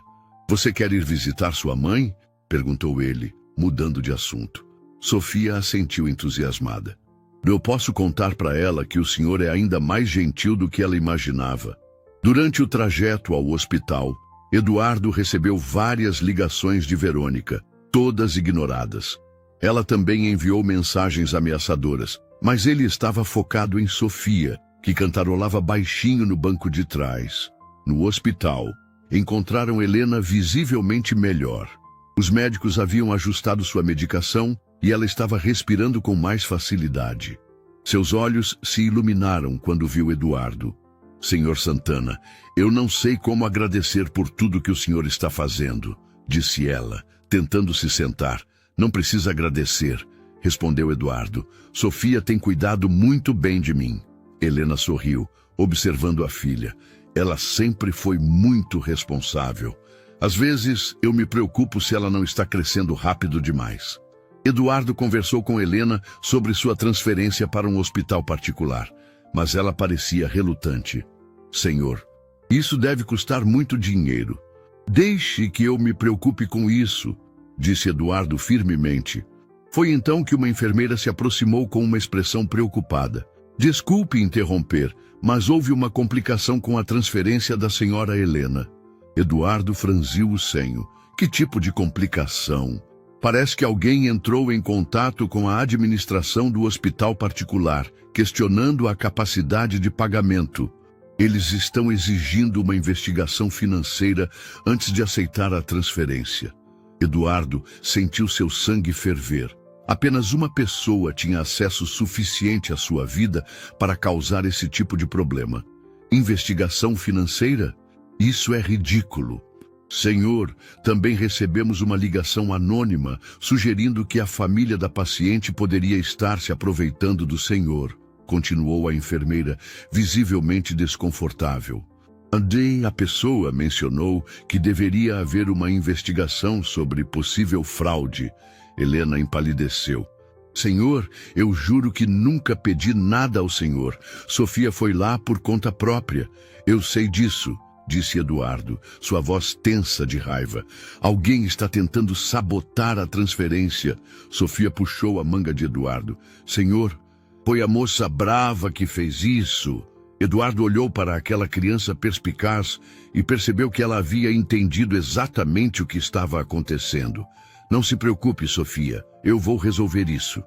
"Você quer ir visitar sua mãe?" perguntou ele, mudando de assunto. Sofia assentiu entusiasmada. "Eu posso contar para ela que o senhor é ainda mais gentil do que ela imaginava." Durante o trajeto ao hospital, Eduardo recebeu várias ligações de Verônica, todas ignoradas. Ela também enviou mensagens ameaçadoras, mas ele estava focado em Sofia, que cantarolava baixinho no banco de trás. No hospital, encontraram Helena visivelmente melhor. Os médicos haviam ajustado sua medicação e ela estava respirando com mais facilidade. Seus olhos se iluminaram quando viu Eduardo. "Senhor Santana, eu não sei como agradecer por tudo que o senhor está fazendo", disse ela, tentando se sentar. "Não precisa agradecer", respondeu Eduardo. "Sofia tem cuidado muito bem de mim." Helena sorriu, observando a filha. "Ela sempre foi muito responsável. Às vezes, eu me preocupo se ela não está crescendo rápido demais." Eduardo conversou com Helena sobre sua transferência para um hospital particular, mas ela parecia relutante. "Senhor, isso deve custar muito dinheiro." "Deixe que eu me preocupe com isso", disse Eduardo firmemente. Foi então que uma enfermeira se aproximou com uma expressão preocupada. "Desculpe interromper, mas houve uma complicação com a transferência da senhora Helena." Eduardo franziu o senho. "Que tipo de complicação?" "Parece que alguém entrou em contato com a administração do hospital particular, questionando a capacidade de pagamento. Eles estão exigindo uma investigação financeira antes de aceitar a transferência." Eduardo sentiu seu sangue ferver. Apenas uma pessoa tinha acesso suficiente à sua vida para causar esse tipo de problema. Investigação financeira? Isso é ridículo. "Senhor, também recebemos uma ligação anônima sugerindo que a família da paciente poderia estar se aproveitando do senhor", continuou a enfermeira, visivelmente desconfortável. A pessoa mencionou que deveria haver uma investigação sobre possível fraude." Helena empalideceu. "Senhor, eu juro que nunca pedi nada ao senhor. Sofia foi lá por conta própria. Eu sei disso", disse Eduardo, sua voz tensa de raiva. Alguém está tentando sabotar a transferência. Sofia puxou a manga de Eduardo. Senhor, foi a moça brava que fez isso. Eduardo olhou para aquela criança perspicaz e percebeu que ela havia entendido exatamente o que estava acontecendo. Não se preocupe, Sofia, eu vou resolver isso.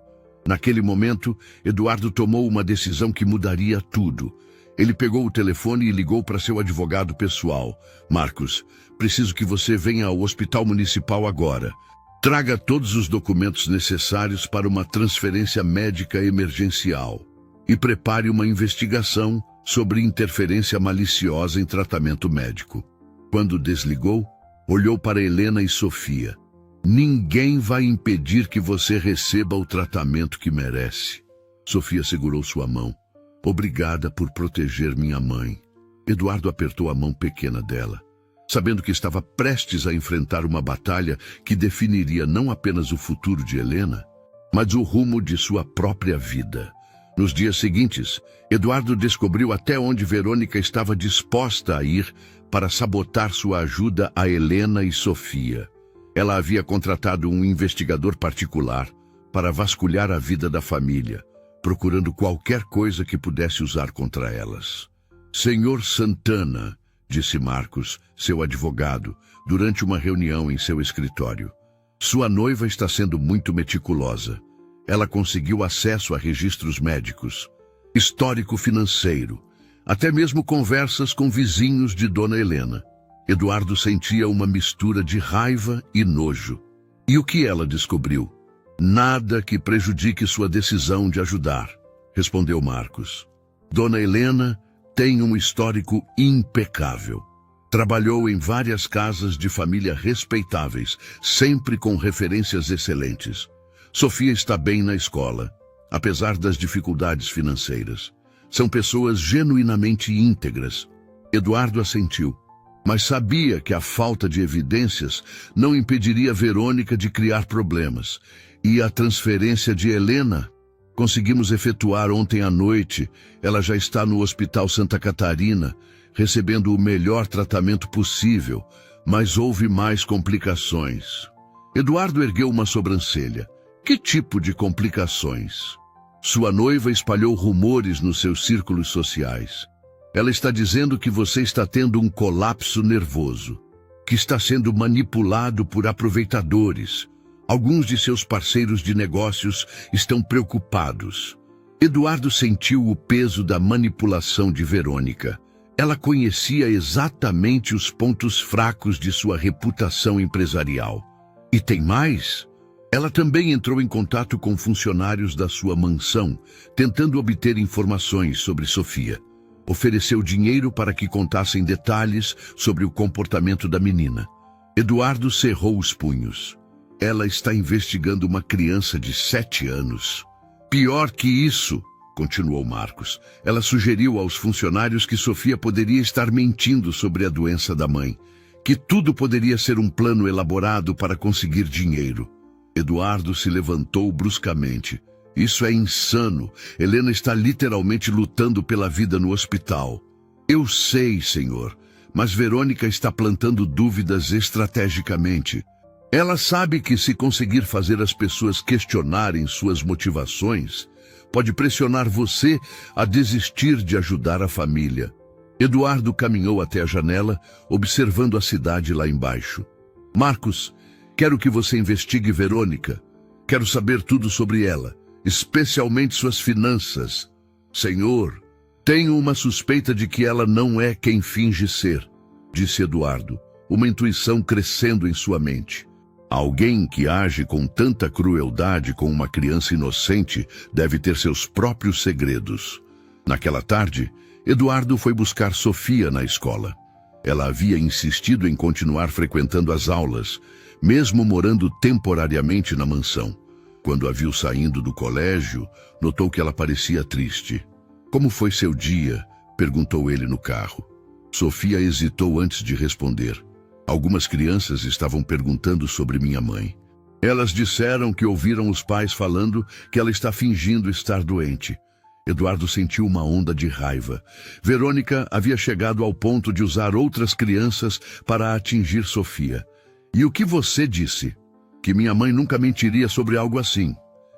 Naquele momento, Eduardo tomou uma decisão que mudaria tudo. Ele pegou o telefone e ligou para seu advogado pessoal. Marcos, preciso que você venha ao Hospital Municipal agora. Traga todos os documentos necessários para uma transferência médica emergencial. E prepare uma investigação sobre interferência maliciosa em tratamento médico. Quando desligou, olhou para Helena e Sofia. Ninguém vai impedir que você receba o tratamento que merece. Sofia segurou sua mão. Obrigada por proteger minha mãe. Eduardo apertou a mão pequena dela, sabendo que estava prestes a enfrentar uma batalha que definiria não apenas o futuro de Helena, mas o rumo de sua própria vida. Nos dias seguintes, Eduardo descobriu até onde Verônica estava disposta a ir para sabotar sua ajuda a Helena e Sofia. Ela havia contratado um investigador particular para vasculhar a vida da família, procurando qualquer coisa que pudesse usar contra elas. Senhor Santana, disse Marcos, seu advogado, durante uma reunião em seu escritório. Sua noiva está sendo muito meticulosa. Ela conseguiu acesso a registros médicos, histórico financeiro, até mesmo conversas com vizinhos de Dona Helena. Eduardo sentia uma mistura de raiva e nojo. E o que ela descobriu? Nada que prejudique sua decisão de ajudar, respondeu Marcos. Dona Helena tem um histórico impecável. Trabalhou em várias casas de família respeitáveis, sempre com referências excelentes. Sofia está bem na escola, apesar das dificuldades financeiras. São pessoas genuinamente íntegras. Eduardo assentiu, mas sabia que a falta de evidências não impediria Verônica de criar problemas. E a transferência de Helena conseguimos efetuar ontem à noite. Ela já está no Hospital Santa Catarina, recebendo o melhor tratamento possível, mas houve mais complicações. Eduardo ergueu uma sobrancelha. Que tipo de complicações? Sua noiva espalhou rumores nos seus círculos sociais. Ela está dizendo que você está tendo um colapso nervoso, que está sendo manipulado por aproveitadores. Alguns de seus parceiros de negócios estão preocupados. Eduardo sentiu o peso da manipulação de Verônica. Ela conhecia exatamente os pontos fracos de sua reputação empresarial. E tem mais? Ela também entrou em contato com funcionários da sua mansão, tentando obter informações sobre Sofia. Ofereceu dinheiro para que contassem detalhes sobre o comportamento da menina. Eduardo cerrou os punhos. Ela está investigando uma criança de 7 anos. Pior que isso, continuou Marcos. Ela sugeriu aos funcionários que Sofia poderia estar mentindo sobre a doença da mãe, que tudo poderia ser um plano elaborado para conseguir dinheiro. Eduardo se levantou bruscamente. Isso é insano. Helena está literalmente lutando pela vida no hospital. Eu sei, senhor, mas Verônica está plantando dúvidas estrategicamente. Ela sabe que se conseguir fazer as pessoas questionarem suas motivações, pode pressionar você a desistir de ajudar a família. Eduardo caminhou até a janela, observando a cidade lá embaixo. Marcos, quero que você investigue Verônica. Quero saber tudo sobre ela, especialmente suas finanças. Senhor, tenho uma suspeita de que ela não é quem finge ser, disse Eduardo, uma intuição crescendo em sua mente. Alguém que age com tanta crueldade com uma criança inocente deve ter seus próprios segredos. Naquela tarde, Eduardo foi buscar Sofia na escola. Ela havia insistido em continuar frequentando as aulas, mesmo morando temporariamente na mansão. Quando a viu saindo do colégio, notou que ela parecia triste. Como foi seu dia? Perguntou ele no carro. Sofia hesitou antes de responder. Algumas crianças estavam perguntando sobre minha mãe. Elas disseram que ouviram os pais falando que ela está fingindo estar doente. Eduardo sentiu uma onda de raiva. Verônica havia chegado ao ponto de usar outras crianças para atingir Sofia. E o que você disse? Que minha mãe nunca mentiria sobre algo assim,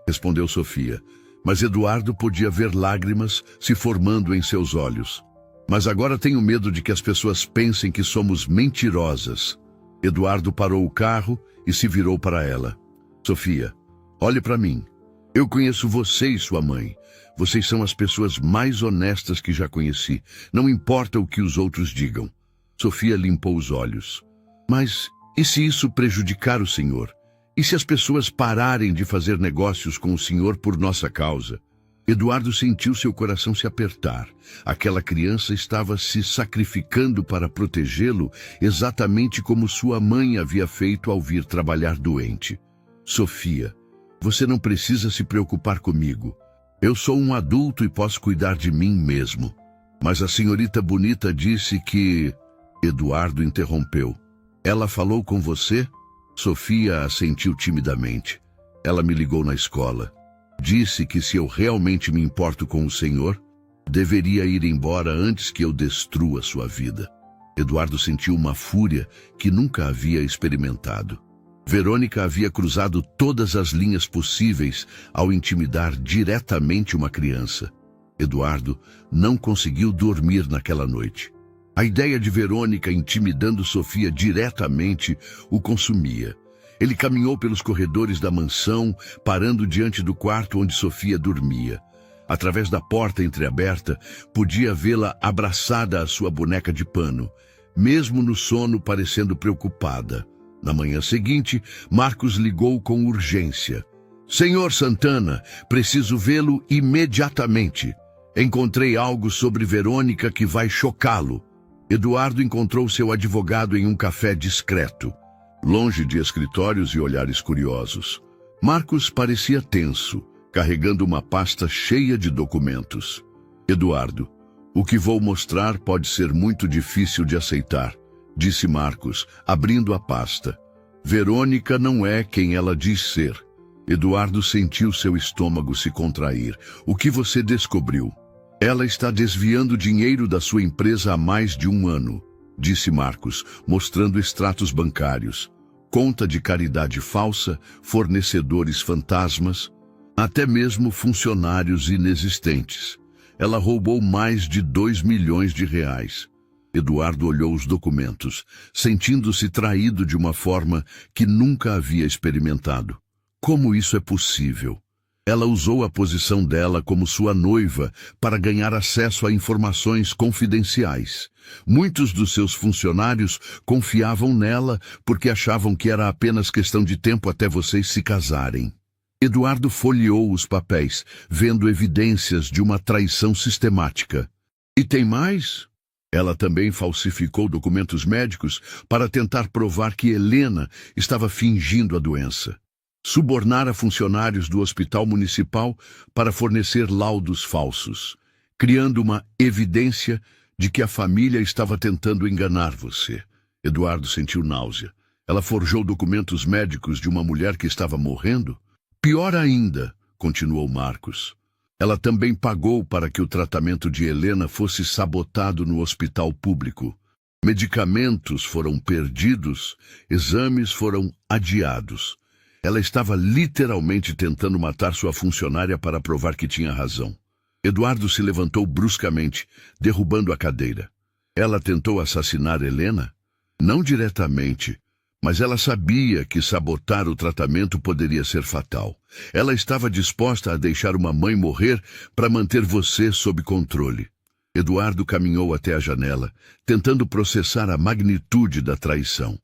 respondeu Sofia. Mas Eduardo podia ver lágrimas se formando em seus olhos. Mas agora tenho medo de que as pessoas pensem que somos mentirosas. Eduardo parou o carro e se virou para ela. Sofia, olhe para mim. Eu conheço você e sua mãe. Vocês são as pessoas mais honestas que já conheci. Não importa o que os outros digam. Sofia limpou os olhos. Mas e se isso prejudicar o senhor? E se as pessoas pararem de fazer negócios com o senhor por nossa causa? Eduardo sentiu seu coração se apertar. Aquela criança estava se sacrificando para protegê-lo, exatamente como sua mãe havia feito ao vir trabalhar doente. Sofia, você não precisa se preocupar comigo. Eu sou um adulto e posso cuidar de mim mesmo. Mas a senhorita bonita disse que... Eduardo interrompeu. Ela falou com você? Sofia assentiu timidamente. Ela me ligou na escola. Disse que se eu realmente me importo com o senhor, deveria ir embora antes que eu destrua sua vida. Eduardo sentiu uma fúria que nunca havia experimentado. Verônica havia cruzado todas as linhas possíveis ao intimidar diretamente uma criança. Eduardo não conseguiu dormir naquela noite. A ideia de Verônica intimidando Sofia diretamente o consumia. Ele caminhou pelos corredores da mansão, parando diante do quarto onde Sofia dormia. Através da porta entreaberta, podia vê-la abraçada à sua boneca de pano, mesmo no sono parecendo preocupada. Na manhã seguinte, Marcos ligou com urgência. Senhor Santana, preciso vê-lo imediatamente. Encontrei algo sobre Verônica que vai chocá-lo. Eduardo encontrou seu advogado em um café discreto, longe de escritórios e olhares curiosos. Marcos parecia tenso, carregando uma pasta cheia de documentos. Eduardo, o que vou mostrar pode ser muito difícil de aceitar, disse Marcos, abrindo a pasta. Verônica não é quem ela diz ser. Eduardo sentiu seu estômago se contrair. O que você descobriu? Ela está desviando dinheiro da sua empresa há mais de 1 ano, disse Marcos, mostrando extratos bancários. Conta de caridade falsa, fornecedores fantasmas, até mesmo funcionários inexistentes. Ela roubou mais de 2 milhões de reais. Eduardo olhou os documentos, sentindo-se traído de uma forma que nunca havia experimentado. Como isso é possível? Ela usou a posição dela como sua noiva para ganhar acesso a informações confidenciais. Muitos dos seus funcionários confiavam nela porque achavam que era apenas questão de tempo até vocês se casarem. Eduardo folheou os papéis, vendo evidências de uma traição sistemática. E tem mais? Ela também falsificou documentos médicos para tentar provar que Helena estava fingindo a doença. Subornara funcionários do hospital municipal para fornecer laudos falsos, criando uma evidência de que a família estava tentando enganar você. Eduardo sentiu náusea. Ela forjou documentos médicos de uma mulher que estava morrendo? Pior ainda, continuou Marcos. Ela também pagou para que o tratamento de Helena fosse sabotado no hospital público. Medicamentos foram perdidos, exames foram adiados. Ela estava literalmente tentando matar sua funcionária para provar que tinha razão. Eduardo se levantou bruscamente, derrubando a cadeira. Ela tentou assassinar Helena? Não diretamente, mas ela sabia que sabotar o tratamento poderia ser fatal. Ela estava disposta a deixar uma mãe morrer para manter você sob controle. Eduardo caminhou até a janela, tentando processar a magnitude da traição.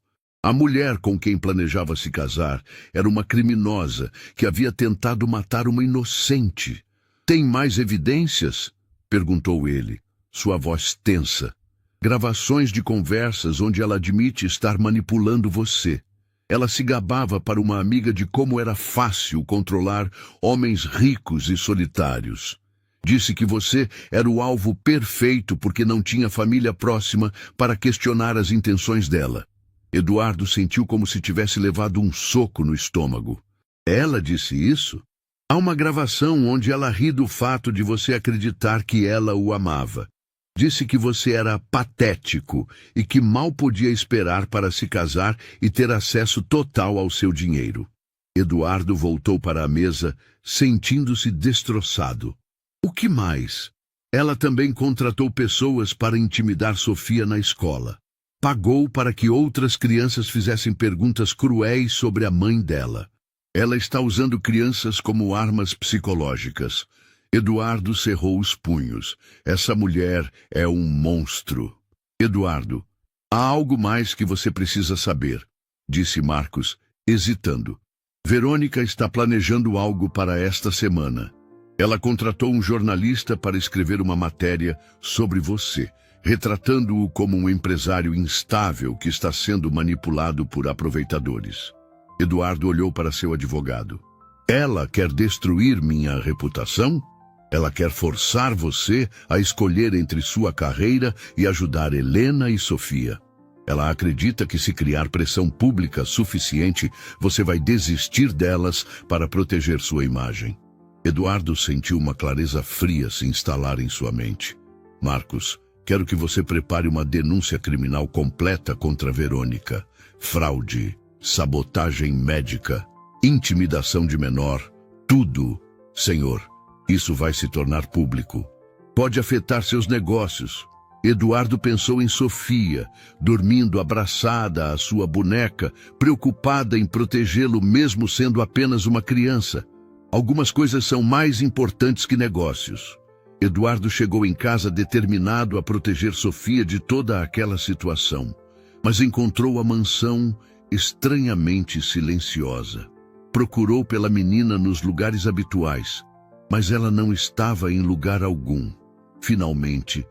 A mulher com quem planejava se casar era uma criminosa que havia tentado matar uma inocente. Tem mais evidências? Perguntou ele, sua voz tensa. Gravações de conversas onde ela admite estar manipulando você. Ela se gabava para uma amiga de como era fácil controlar homens ricos e solitários. Disse que você era o alvo perfeito porque não tinha família próxima para questionar as intenções dela. Eduardo sentiu como se tivesse levado um soco no estômago. Ela disse isso? Há uma gravação onde ela ri do fato de você acreditar que ela o amava. Disse que você era patético e que mal podia esperar para se casar e ter acesso total ao seu dinheiro. Eduardo voltou para a mesa, sentindo-se destroçado. O que mais? Ela também contratou pessoas para intimidar Sofia na escola. Pagou para que outras crianças fizessem perguntas cruéis sobre a mãe dela. Ela está usando crianças como armas psicológicas. Eduardo cerrou os punhos. Essa mulher é um monstro. Eduardo, há algo mais que você precisa saber, disse Marcos, hesitando. Verônica está planejando algo para esta semana. Ela contratou um jornalista para escrever uma matéria sobre você, retratando-o como um empresário instável que está sendo manipulado por aproveitadores. Eduardo olhou para seu advogado. Ela quer destruir minha reputação? Ela quer forçar você a escolher entre sua carreira e ajudar Helena e Sofia. Ela acredita que se criar pressão pública suficiente, você vai desistir delas para proteger sua imagem. Eduardo sentiu uma clareza fria se instalar em sua mente. Marcos, quero que você prepare uma denúncia criminal completa contra Verônica. Fraude, sabotagem médica, intimidação de menor, tudo, senhor. Isso vai se tornar público. Pode afetar seus negócios. Eduardo pensou em Sofia, dormindo abraçada à sua boneca, preocupada em protegê-lo mesmo sendo apenas uma criança. Algumas coisas são mais importantes que negócios. Eduardo chegou em casa determinado a proteger Sofia de toda aquela situação, mas encontrou a mansão estranhamente silenciosa. Procurou pela menina nos lugares habituais, mas ela não estava em lugar algum. Finalmente,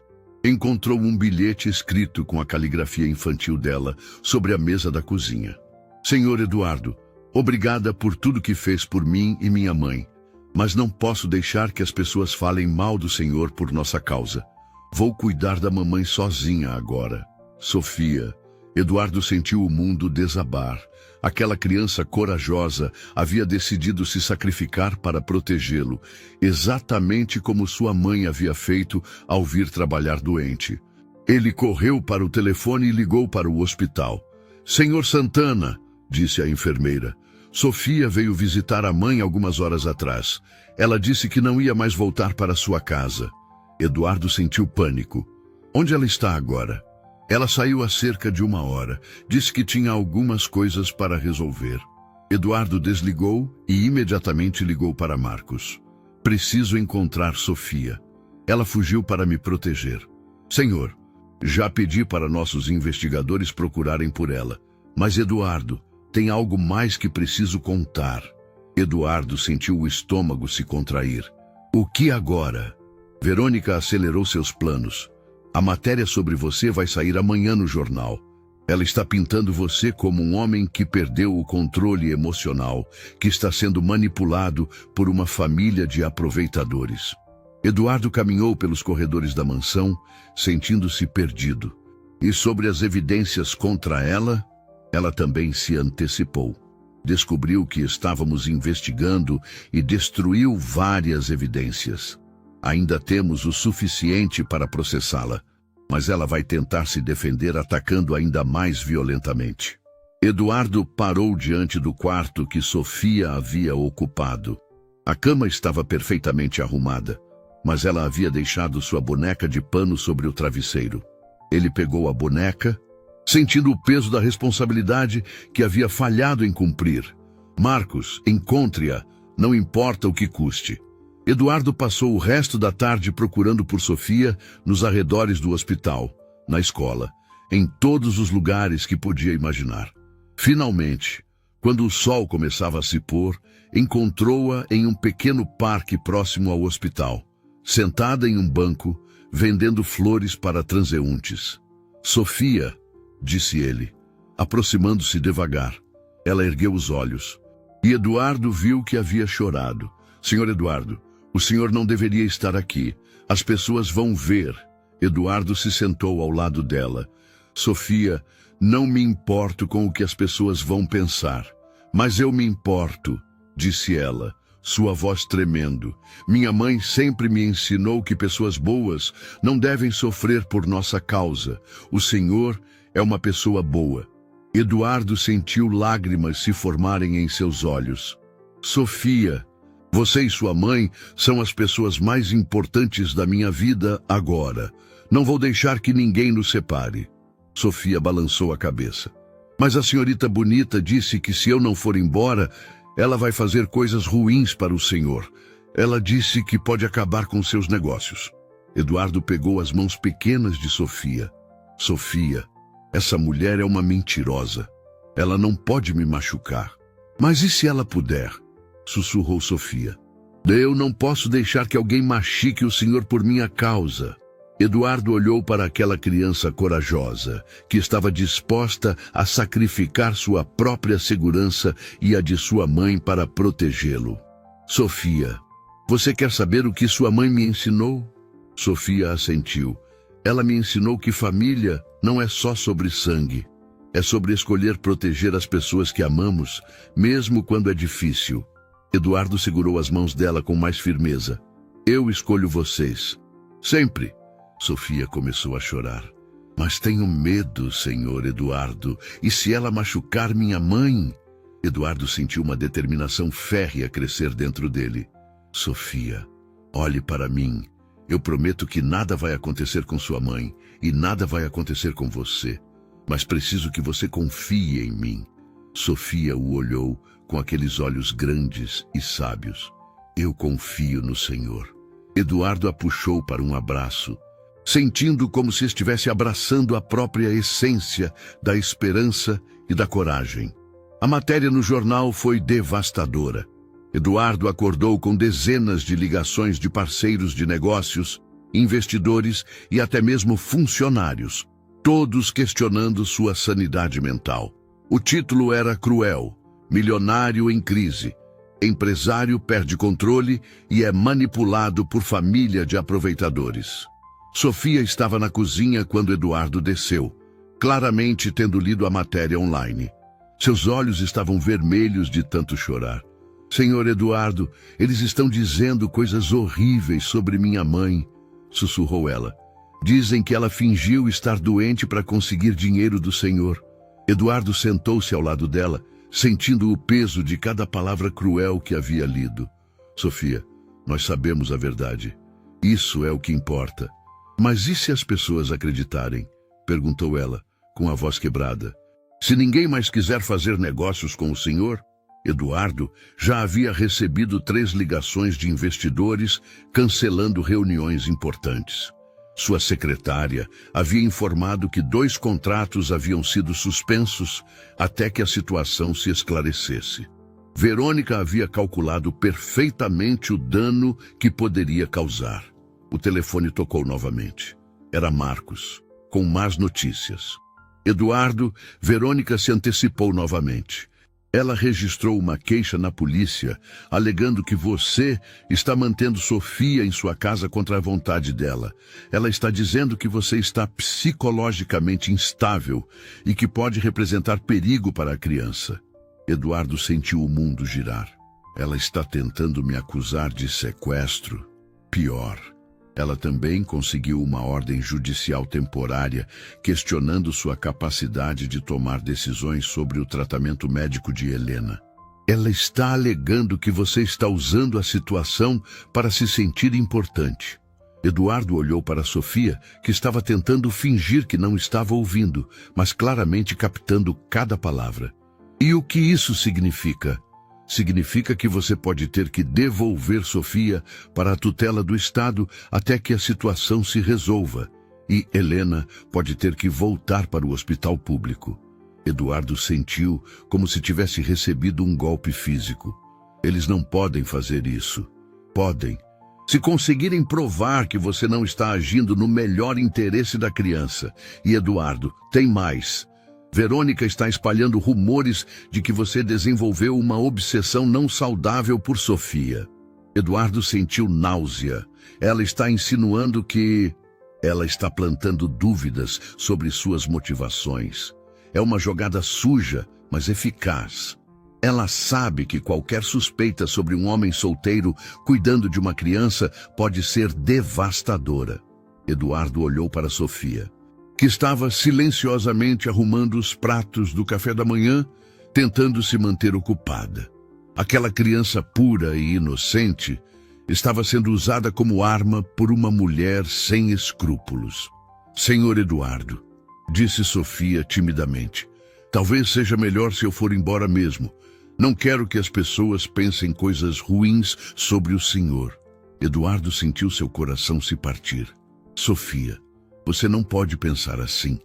encontrou um bilhete escrito com a caligrafia infantil dela sobre a mesa da cozinha. Senhor Eduardo, obrigada por tudo que fez por mim e minha mãe, mas não posso deixar que as pessoas falem mal do Senhor por nossa causa. Vou cuidar da mamãe sozinha agora. Sofia. Eduardo sentiu o mundo desabar. Aquela criança corajosa havia decidido se sacrificar para protegê-lo, exatamente como sua mãe havia feito ao vir trabalhar doente. Ele correu para o telefone e ligou para o hospital. Senhor Santana, disse a enfermeira, Sofia veio visitar a mãe algumas horas atrás. Ela disse que não ia mais voltar para sua casa. Eduardo sentiu pânico. Onde ela está agora? Ela saiu há cerca de 1 hora. Disse que tinha algumas coisas para resolver. Eduardo desligou e imediatamente ligou para Marcos. Preciso encontrar Sofia. Ela fugiu para me proteger. Senhor, já pedi para nossos investigadores procurarem por ela. Mas Eduardo, tem algo mais que preciso contar. Eduardo sentiu o estômago se contrair. O que agora? Verônica acelerou seus planos. A matéria sobre você vai sair amanhã no jornal. Ela está pintando você como um homem que perdeu o controle emocional, que está sendo manipulado por uma família de aproveitadores. Eduardo caminhou pelos corredores da mansão, sentindo-se perdido. E sobre as evidências contra ela, ela também se antecipou. Descobriu que estávamos investigando e destruiu várias evidências. Ainda temos o suficiente para processá-la, mas ela vai tentar se defender atacando ainda mais violentamente. Eduardo parou diante do quarto que Sofia havia ocupado. A cama estava perfeitamente arrumada, mas ela havia deixado sua boneca de pano sobre o travesseiro. Ele pegou a boneca, sentindo o peso da responsabilidade que havia falhado em cumprir. Marcos, encontre-a, não importa o que custe. Eduardo passou o resto da tarde procurando por Sofia nos arredores do hospital, na escola, em todos os lugares que podia imaginar. Finalmente, quando o sol começava a se pôr, encontrou-a em um pequeno parque próximo ao hospital, sentada em um banco, vendendo flores para transeuntes. Sofia, disse ele, aproximando-se devagar. Ela ergueu os olhos, e Eduardo viu que havia chorado. Senhor Eduardo, o senhor não deveria estar aqui. As pessoas vão ver. Eduardo se sentou ao lado dela. Sofia, não me importo com o que as pessoas vão pensar. Mas eu me importo, disse ela, sua voz tremendo. Minha mãe sempre me ensinou que pessoas boas não devem sofrer por nossa causa. O Senhor é uma pessoa boa. Eduardo sentiu lágrimas se formarem em seus olhos. Sofia, você e sua mãe são as pessoas mais importantes da minha vida agora. Não vou deixar que ninguém nos separe. Sofia balançou a cabeça. Mas a senhorita bonita disse que se eu não for embora, ela vai fazer coisas ruins para o senhor. Ela disse que pode acabar com seus negócios. Eduardo pegou as mãos pequenas de Sofia. Sofia, essa mulher é uma mentirosa. Ela não pode me machucar. Mas e se ela puder? Sussurrou Sofia. Eu não posso deixar que alguém machuque o senhor por minha causa. Eduardo olhou para aquela criança corajosa, que estava disposta a sacrificar sua própria segurança e a de sua mãe para protegê-lo. Sofia, você quer saber o que sua mãe me ensinou? Sofia assentiu. Ela me ensinou que família não é só sobre sangue. É sobre escolher proteger as pessoas que amamos, mesmo quando é difícil. Eduardo segurou as mãos dela com mais firmeza. Eu escolho vocês. Sempre. Sofia começou a chorar. Mas tenho medo, senhor Eduardo. E se ela machucar minha mãe? Eduardo sentiu uma determinação férrea crescer dentro dele. Sofia, olhe para mim. Eu prometo que nada vai acontecer com sua mãe e nada vai acontecer com você. Mas preciso que você confie em mim. Sofia o olhou com aqueles olhos grandes e sábios. Eu confio no Senhor. Eduardo a puxou para um abraço, sentindo como se estivesse abraçando a própria essência da esperança e da coragem. A matéria no jornal foi devastadora. Eduardo acordou com dezenas de ligações de parceiros de negócios, investidores e até mesmo funcionários, todos questionando sua sanidade mental. O título era cruel: milionário em crise. Empresário perde controle e é manipulado por família de aproveitadores. Sofia estava na cozinha quando Eduardo desceu, claramente tendo lido a matéria online. Seus olhos estavam vermelhos de tanto chorar. Senhor Eduardo, eles estão dizendo coisas horríveis sobre minha mãe, sussurrou ela. Dizem que ela fingiu estar doente para conseguir dinheiro do senhor. Eduardo sentou-se ao lado dela, sentindo o peso de cada palavra cruel que havia lido. Sofia, nós sabemos a verdade. Isso é o que importa. Mas e se as pessoas acreditarem? Perguntou ela, com a voz quebrada. Se ninguém mais quiser fazer negócios com o senhor? Eduardo já havia recebido 3 ligações de investidores cancelando reuniões importantes. Sua secretária havia informado que 2 contratos haviam sido suspensos até que a situação se esclarecesse. Verônica havia calculado perfeitamente o dano que poderia causar. O telefone tocou novamente. Era Marcos, com más notícias. Eduardo, Verônica se antecipou novamente. Ela registrou uma queixa na polícia, alegando que você está mantendo Sofia em sua casa contra a vontade dela. Ela está dizendo que você está psicologicamente instável e que pode representar perigo para a criança. Eduardo sentiu o mundo girar. Ela está tentando me acusar de sequestro. Pior. Ela também conseguiu uma ordem judicial temporária, questionando sua capacidade de tomar decisões sobre o tratamento médico de Helena. Ela está alegando que você está usando a situação para se sentir importante. Eduardo olhou para Sofia, que estava tentando fingir que não estava ouvindo, mas claramente captando cada palavra. E o que isso significa? Significa que você pode ter que devolver Sofia para a tutela do Estado até que a situação se resolva. E Helena pode ter que voltar para o hospital público. Eduardo sentiu como se tivesse recebido um golpe físico. Eles não podem fazer isso. Podem. Se conseguirem provar que você não está agindo no melhor interesse da criança. E Eduardo, tem mais. Verônica está espalhando rumores de que você desenvolveu uma obsessão não saudável por Sofia. Eduardo sentiu náusea. Ela está insinuando que... Ela está plantando dúvidas sobre suas motivações. É uma jogada suja, mas eficaz. Ela sabe que qualquer suspeita sobre um homem solteiro cuidando de uma criança pode ser devastadora. Eduardo olhou para Sofia, que estava silenciosamente arrumando os pratos do café da manhã, tentando se manter ocupada. Aquela criança pura e inocente estava sendo usada como arma por uma mulher sem escrúpulos. Senhor Eduardo, disse Sofia timidamente, talvez seja melhor se eu for embora mesmo. Não quero que as pessoas pensem coisas ruins sobre o senhor. Eduardo sentiu seu coração se partir. Sofia, você não pode pensar assim.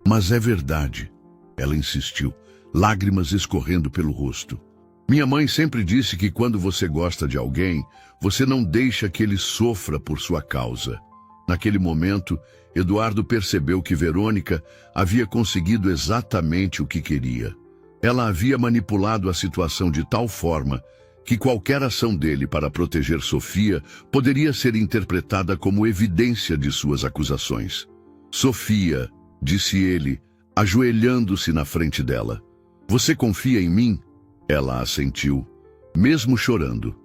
Mas é verdade. Ela insistiu, lágrimas escorrendo pelo rosto. Minha mãe sempre disse que quando você gosta de alguém, você não deixa que ele sofra por sua causa. Naquele momento, Eduardo percebeu que Verônica havia conseguido exatamente o que queria. Ela havia manipulado a situação de tal forma que qualquer ação dele para proteger Sofia poderia ser interpretada como evidência de suas acusações. Sofia, disse ele, ajoelhando-se na frente dela. Você confia em mim? Ela assentiu, mesmo chorando.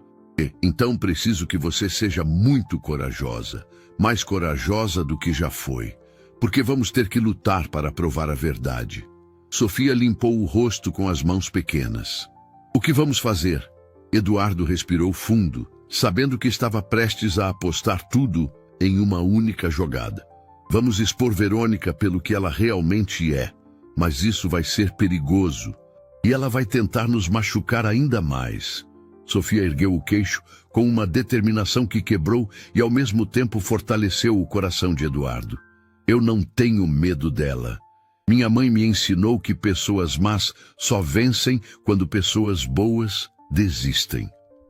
Então preciso que você seja muito corajosa, mais corajosa do que já foi, porque vamos ter que lutar para provar a verdade. Sofia limpou o rosto com as mãos pequenas. O que vamos fazer? Eduardo respirou fundo, sabendo que estava prestes a apostar tudo em uma única jogada. Vamos expor Verônica pelo que ela realmente é, mas isso vai ser perigoso, e ela vai tentar nos machucar ainda mais. Sofia ergueu o queixo com uma determinação que quebrou e ao mesmo tempo fortaleceu o coração de Eduardo. Eu não tenho medo dela. Minha mãe me ensinou que pessoas más só vencem quando pessoas boas desistem.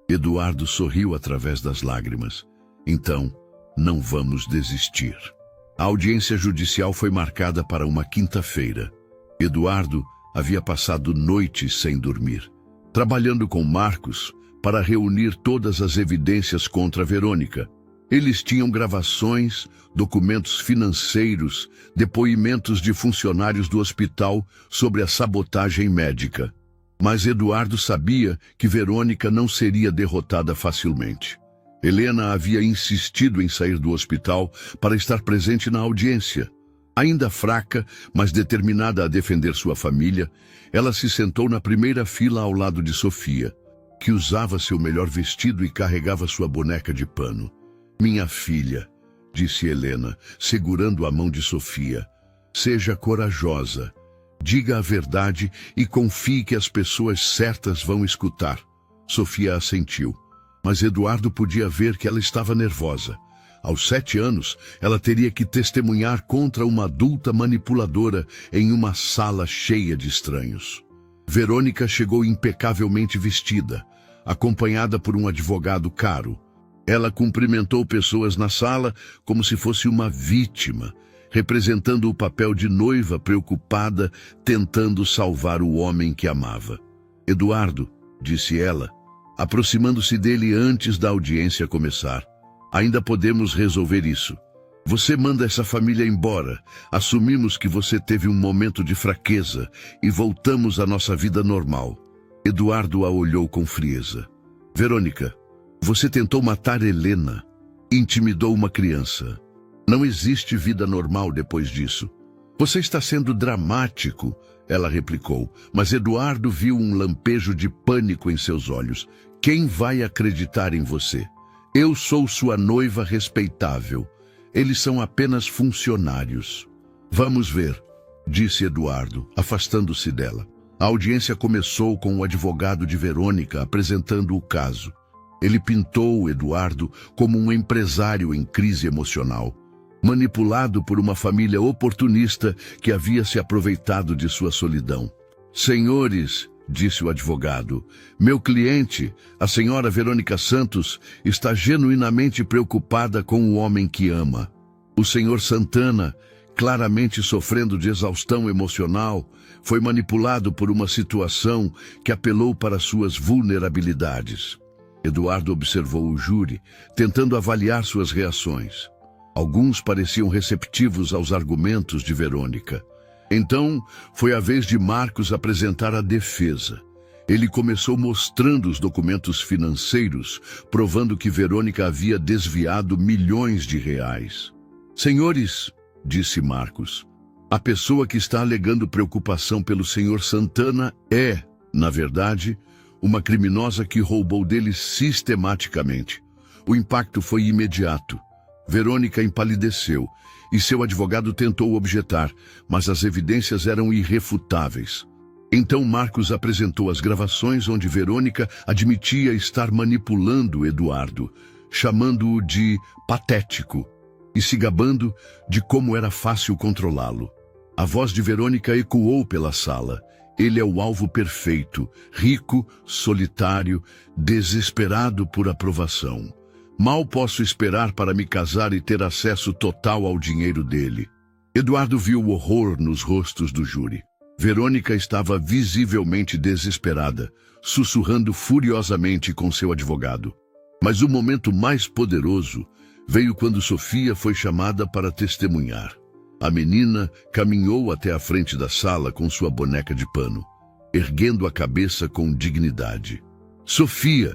Eduardo sorriu através das lágrimas. Então, não vamos desistir. A audiência judicial foi marcada para uma quinta-feira. Eduardo havia passado noites sem dormir, trabalhando com Marcos para reunir todas as evidências contra Verônica. Eles tinham gravações, documentos financeiros, depoimentos de funcionários do hospital sobre a sabotagem médica. Mas Eduardo sabia que Verônica não seria derrotada facilmente. Helena havia insistido em sair do hospital para estar presente na audiência. Ainda fraca, mas determinada a defender sua família, ela se sentou na primeira fila ao lado de Sofia, que usava seu melhor vestido e carregava sua boneca de pano. Minha filha, disse Helena, segurando a mão de Sofia, seja corajosa, diga a verdade e confie que as pessoas certas vão escutar. Sofia assentiu, mas Eduardo podia ver que ela estava nervosa. Aos 7 anos, ela teria que testemunhar contra uma adulta manipuladora em uma sala cheia de estranhos. Verônica chegou impecavelmente vestida, acompanhada por um advogado caro. Ela cumprimentou pessoas na sala como se fosse uma vítima, representando o papel de noiva preocupada, tentando salvar o homem que amava. Eduardo, disse ela, aproximando-se dele antes da audiência começar. Ainda podemos resolver isso. Você manda essa família embora. Assumimos que você teve um momento de fraqueza e voltamos à nossa vida normal. Eduardo a olhou com frieza. Verônica, você tentou matar Helena. Intimidou uma criança. Não existe vida normal depois disso. Você está sendo dramático, ela replicou, mas Eduardo viu um lampejo de pânico em seus olhos. Quem vai acreditar em você? Eu sou sua noiva respeitável. Eles são apenas funcionários. Vamos ver, disse Eduardo, afastando-se dela. A audiência começou com o advogado de Verônica apresentando o caso. Ele pintou Eduardo como um empresário em crise emocional, manipulado por uma família oportunista que havia se aproveitado de sua solidão. Senhores, disse o advogado, meu cliente, a senhora Verônica Santos, está genuinamente preocupada com o homem que ama. O senhor Santana, claramente sofrendo de exaustão emocional, foi manipulado por uma situação que apelou para suas vulnerabilidades. Eduardo observou o júri, tentando avaliar suas reações. Alguns pareciam receptivos aos argumentos de Verônica. Então, foi a vez de Marcos apresentar a defesa. Ele começou mostrando os documentos financeiros, provando que Verônica havia desviado milhões de reais. Senhores, disse Marcos, a pessoa que está alegando preocupação pelo senhor Santana é, na verdade, uma criminosa que roubou dele sistematicamente. O impacto foi imediato. Verônica empalideceu e seu advogado tentou objetar, mas as evidências eram irrefutáveis. Então Marcos apresentou as gravações onde Verônica admitia estar manipulando Eduardo, chamando-o de patético e se gabando de como era fácil controlá-lo. A voz de Verônica ecoou pela sala. Ele é o alvo perfeito, rico, solitário, desesperado por aprovação. Mal posso esperar para me casar e ter acesso total ao dinheiro dele. Eduardo viu o horror nos rostos do júri. Verônica estava visivelmente desesperada, sussurrando furiosamente com seu advogado. Mas o momento mais poderoso veio quando Sofia foi chamada para testemunhar. A menina caminhou até a frente da sala com sua boneca de pano, erguendo a cabeça com dignidade. Sofia,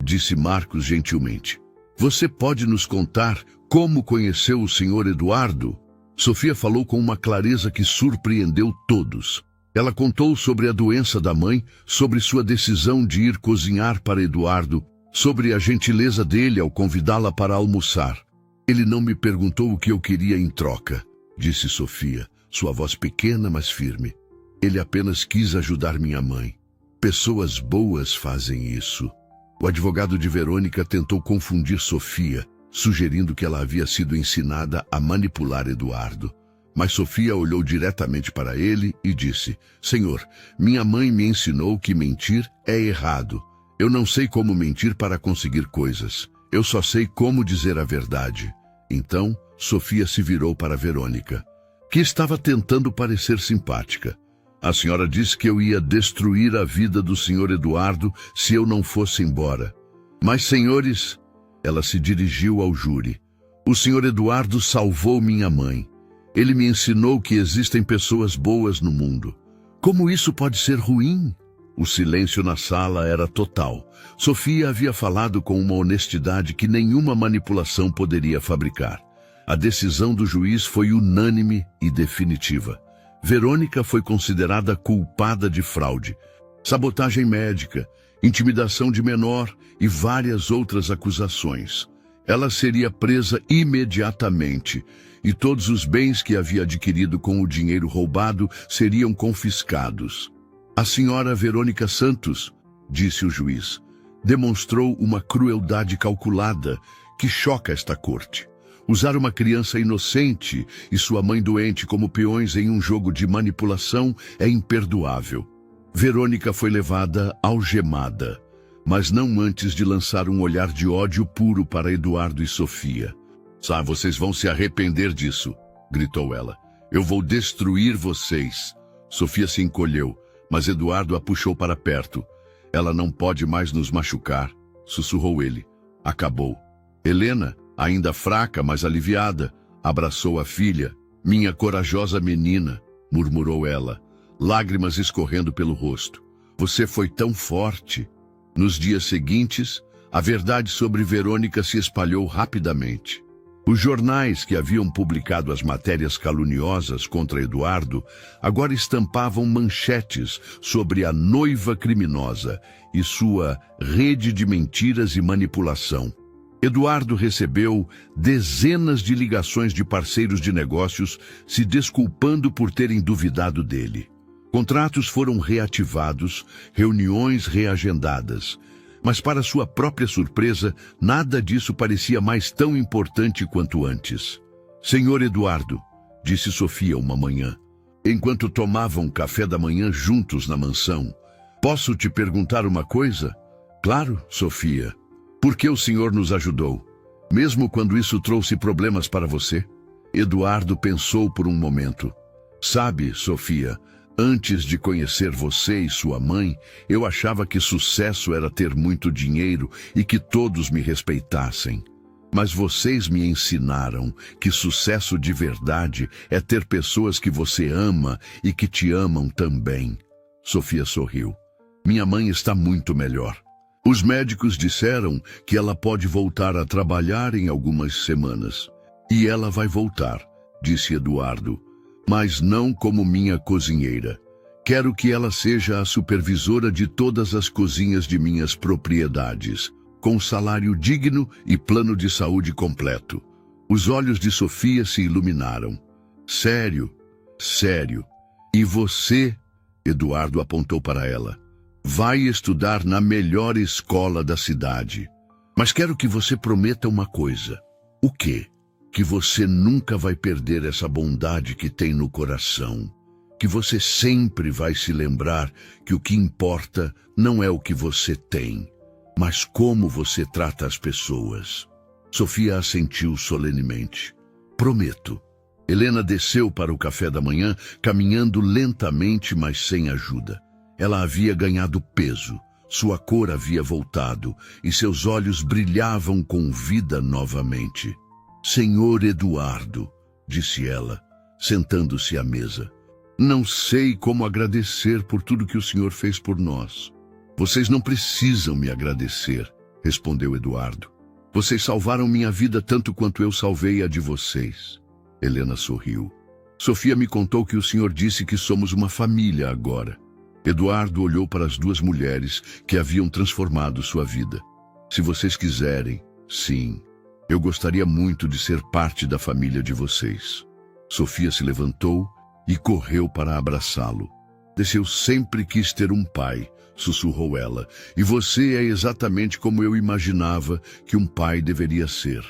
disse Marcos gentilmente, você pode nos contar como conheceu o senhor Eduardo? Sofia falou com uma clareza que surpreendeu todos. Ela contou sobre a doença da mãe, sobre sua decisão de ir cozinhar para Eduardo, sobre a gentileza dele ao convidá-la para almoçar. Ele não me perguntou o que eu queria em troca, disse Sofia, sua voz pequena, mas firme. Ele apenas quis ajudar minha mãe. Pessoas boas fazem isso. O advogado de Verônica tentou confundir Sofia, sugerindo que ela havia sido ensinada a manipular Eduardo. Mas Sofia olhou diretamente para ele e disse, Senhor, minha mãe me ensinou que mentir é errado. Eu não sei como mentir para conseguir coisas. Eu só sei como dizer a verdade. Então, Sofia se virou para Verônica, que estava tentando parecer simpática. A senhora disse que eu ia destruir a vida do senhor Eduardo se eu não fosse embora. Mas, senhores, ela se dirigiu ao júri. O senhor Eduardo salvou minha mãe. Ele me ensinou que existem pessoas boas no mundo. Como isso pode ser ruim? O silêncio na sala era total. Sofia havia falado com uma honestidade que nenhuma manipulação poderia fabricar. A decisão do juiz foi unânime e definitiva. Verônica foi considerada culpada de fraude, sabotagem médica, intimidação de menor e várias outras acusações. Ela seria presa imediatamente e todos os bens que havia adquirido com o dinheiro roubado seriam confiscados. A senhora Verônica Santos, disse o juiz, demonstrou uma crueldade calculada que choca esta corte. Usar uma criança inocente e sua mãe doente como peões em um jogo de manipulação é imperdoável. Verônica foi levada algemada, mas não antes de lançar um olhar de ódio puro para Eduardo e Sofia. Vocês vão se arrepender disso, gritou ela. Eu vou destruir vocês. Sofia se encolheu, mas Eduardo a puxou para perto. Ela não pode mais nos machucar, sussurrou ele. Acabou. Helena, ainda fraca, mas aliviada, abraçou a filha. Minha corajosa menina, murmurou ela, lágrimas escorrendo pelo rosto. Você foi tão forte. Nos dias seguintes, a verdade sobre Verônica se espalhou rapidamente. Os jornais que haviam publicado as matérias caluniosas contra Eduardo agora estampavam manchetes sobre a noiva criminosa e sua rede de mentiras e manipulação. Eduardo recebeu dezenas de ligações de parceiros de negócios se desculpando por terem duvidado dele. Contratos foram reativados, reuniões reagendadas. Mas para sua própria surpresa, nada disso parecia mais tão importante quanto antes. Senhor Eduardo, disse Sofia uma manhã, enquanto tomavam café da manhã juntos na mansão, posso te perguntar uma coisa? Claro, Sofia. Por que o senhor nos ajudou? Mesmo quando isso trouxe problemas para você? Eduardo pensou por um momento. Sabe, Sofia, antes de conhecer você e sua mãe, eu achava que sucesso era ter muito dinheiro e que todos me respeitassem. Mas vocês me ensinaram que sucesso de verdade é ter pessoas que você ama e que te amam também. Sofia sorriu. Minha mãe está muito melhor. Os médicos disseram que ela pode voltar a trabalhar em algumas semanas. E ela vai voltar, disse Eduardo, mas não como minha cozinheira. Quero que ela seja a supervisora de todas as cozinhas de minhas propriedades, com salário digno e plano de saúde completo. Os olhos de Sofia se iluminaram. Sério, sério. E você, Eduardo apontou para ela, vai estudar na melhor escola da cidade. Mas quero que você prometa uma coisa. O quê? Que você nunca vai perder essa bondade que tem no coração. Que você sempre vai se lembrar que o que importa não é o que você tem, mas como você trata as pessoas. Sofia assentiu solenemente. Prometo. Helena desceu para o café da manhã, caminhando lentamente, mas sem ajuda. Ela havia ganhado peso, sua cor havia voltado e seus olhos brilhavam com vida novamente. Senhor Eduardo, disse ela, sentando-se à mesa, não sei como agradecer por tudo que o senhor fez por nós. Vocês não precisam me agradecer, respondeu Eduardo. Vocês salvaram minha vida tanto quanto eu salvei a de vocês. Helena sorriu. Sofia me contou que o senhor disse que somos uma família agora. Eduardo olhou para as duas mulheres que haviam transformado sua vida. Se vocês quiserem, sim. Eu gostaria muito de ser parte da família de vocês. Sofia se levantou e correu para abraçá-lo. Eu sempre quis ter um pai, sussurrou ela, e você é exatamente como eu imaginava que um pai deveria ser.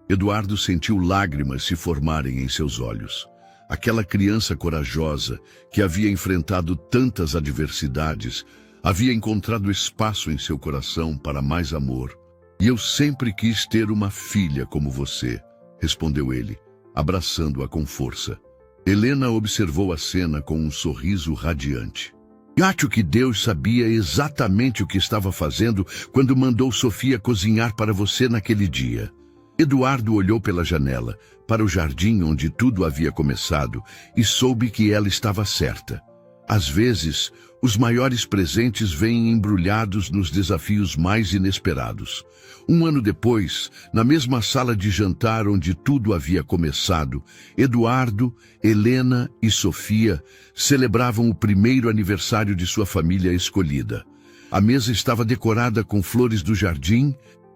Eduardo sentiu lágrimas se formarem em seus olhos. Aquela criança corajosa, que havia enfrentado tantas adversidades, havia encontrado espaço em seu coração para mais amor. E eu sempre quis ter uma filha como você, respondeu ele, abraçando-a com força. Helena observou a cena com um sorriso radiante. Acho que Deus sabia exatamente o que estava fazendo quando mandou Sofia cozinhar para você naquele dia. Eduardo olhou pela janela, para o jardim onde tudo havia começado, e soube que ela estava certa. Às vezes, os maiores presentes vêm embrulhados nos desafios mais inesperados. Um ano depois, na mesma sala de jantar onde tudo havia começado, Eduardo, Helena e Sofia celebravam o primeiro aniversário de sua família escolhida. A mesa estava decorada com flores do jardim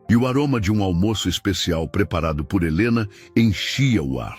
e o aroma de um almoço especial preparado por Helena enchia o ar.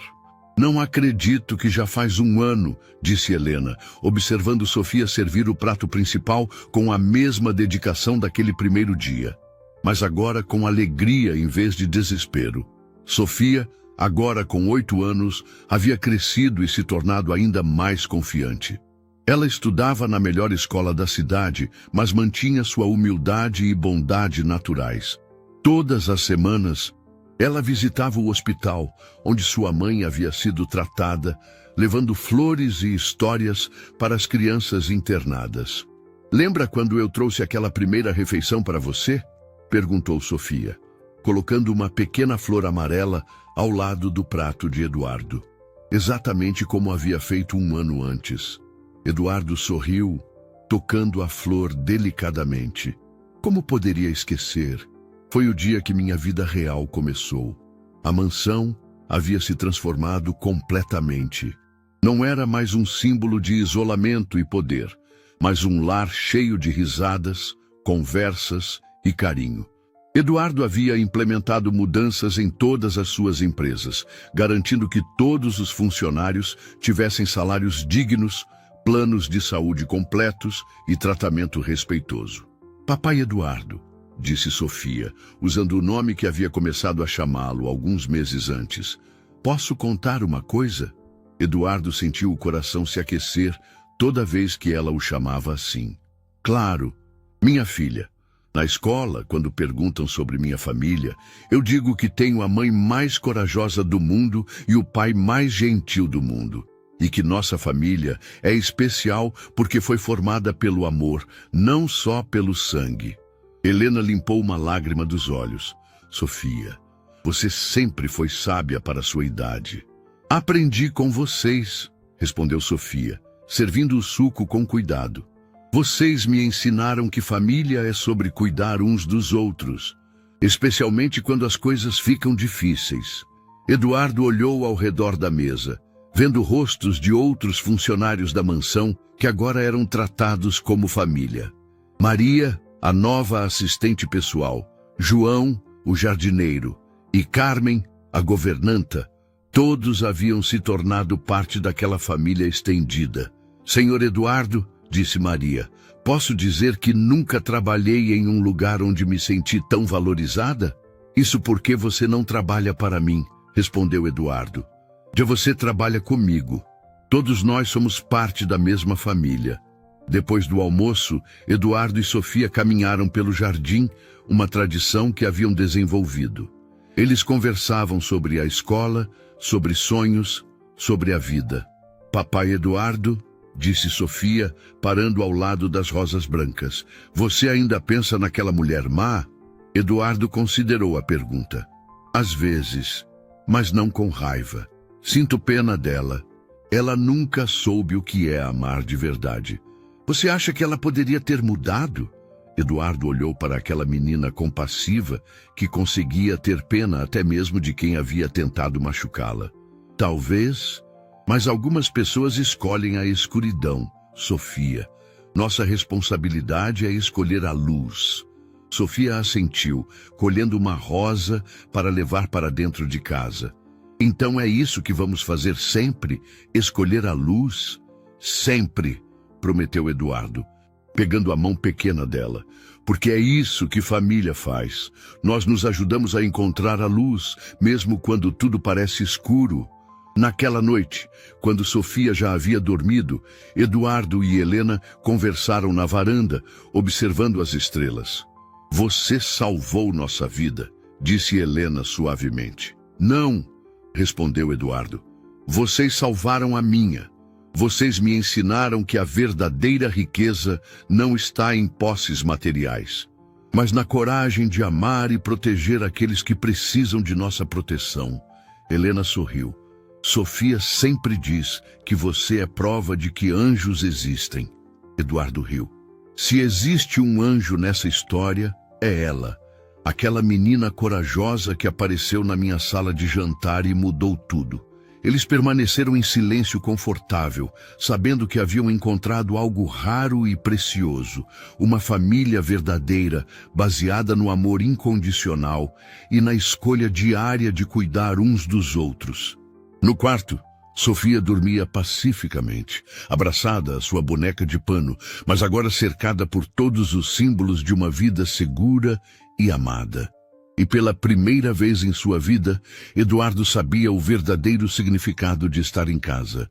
Não acredito que já faz um ano, disse Helena, observando Sofia servir o prato principal com a mesma dedicação daquele primeiro dia. Mas agora com alegria em vez de desespero. Sofia, agora com 8 anos, havia crescido e se tornado ainda mais confiante. Ela estudava na melhor escola da cidade, mas mantinha sua humildade e bondade naturais. Todas as semanas, ela visitava o hospital, onde sua mãe havia sido tratada, levando flores e histórias para as crianças internadas. Lembra quando eu trouxe aquela primeira refeição para você? Perguntou Sofia, colocando uma pequena flor amarela ao lado do prato de Eduardo. Exatamente como havia feito um ano antes. Eduardo sorriu, tocando a flor delicadamente. Como poderia esquecer? Foi o dia que minha vida real começou. A mansão havia se transformado completamente. Não era mais um símbolo de isolamento e poder, mas um lar cheio de risadas, conversas e carinho. Eduardo havia implementado mudanças em todas as suas empresas, garantindo que todos os funcionários tivessem salários dignos, planos de saúde completos e tratamento respeitoso. Papai Eduardo, disse Sofia, usando o nome que havia começado a chamá-lo alguns meses antes. Posso contar uma coisa? Eduardo sentiu o coração se aquecer toda vez que ela o chamava assim. Claro, minha filha. Na escola, quando perguntam sobre minha família, eu digo que tenho a mãe mais corajosa do mundo e o pai mais gentil do mundo. E que nossa família é especial porque foi formada pelo amor, não só pelo sangue. Helena limpou uma lágrima dos olhos. Sofia, você sempre foi sábia para sua idade. Aprendi com vocês, respondeu Sofia, servindo o suco com cuidado. Vocês me ensinaram que família é sobre cuidar uns dos outros, especialmente quando as coisas ficam difíceis. Eduardo olhou ao redor da mesa, vendo rostos de outros funcionários da mansão que agora eram tratados como família. Maria, a nova assistente pessoal, João, o jardineiro, e Carmen, a governanta, todos haviam se tornado parte daquela família estendida. Senhor Eduardo, disse Maria, posso dizer que nunca trabalhei em um lugar onde me senti tão valorizada? Isso porque você não trabalha para mim, respondeu Eduardo. Já você trabalha comigo. Todos nós somos parte da mesma família. Depois do almoço, Eduardo e Sofia caminharam pelo jardim, uma tradição que haviam desenvolvido. Eles conversavam sobre a escola, sobre sonhos, sobre a vida. Papai Eduardo, disse Sofia, parando ao lado das rosas brancas, você ainda pensa naquela mulher má? Eduardo considerou a pergunta. Às vezes, mas não com raiva. Sinto pena dela. Ela nunca soube o que é amar de verdade. Você acha que ela poderia ter mudado? Eduardo olhou para aquela menina compassiva que conseguia ter pena até mesmo de quem havia tentado machucá-la. Talvez, mas algumas pessoas escolhem a escuridão, Sofia. Nossa responsabilidade é escolher a luz. Sofia assentiu, colhendo uma rosa para levar para dentro de casa. Então é isso que vamos fazer sempre? Escolher a luz? Sempre, prometeu Eduardo, pegando a mão pequena dela. Porque é isso que família faz. Nós nos ajudamos a encontrar a luz, mesmo quando tudo parece escuro. Naquela noite, quando Sofia já havia dormido, Eduardo e Helena conversaram na varanda, observando as estrelas. Você salvou nossa vida, disse Helena suavemente. Não, respondeu Eduardo. Vocês salvaram a minha. Vocês me ensinaram que a verdadeira riqueza não está em posses materiais, mas na coragem de amar e proteger aqueles que precisam de nossa proteção. Helena sorriu. Sofia sempre diz que você é prova de que anjos existem. Eduardo riu. Se existe um anjo nessa história, é ela. Aquela menina corajosa que apareceu na minha sala de jantar e mudou tudo. Eles permaneceram em silêncio confortável, sabendo que haviam encontrado algo raro e precioso, uma família verdadeira, baseada no amor incondicional e na escolha diária de cuidar uns dos outros. No quarto, Sofia dormia pacificamente, abraçada à sua boneca de pano, mas agora cercada por todos os símbolos de uma vida segura e amada. E pela primeira vez em sua vida, Eduardo sabia o verdadeiro significado de estar em casa.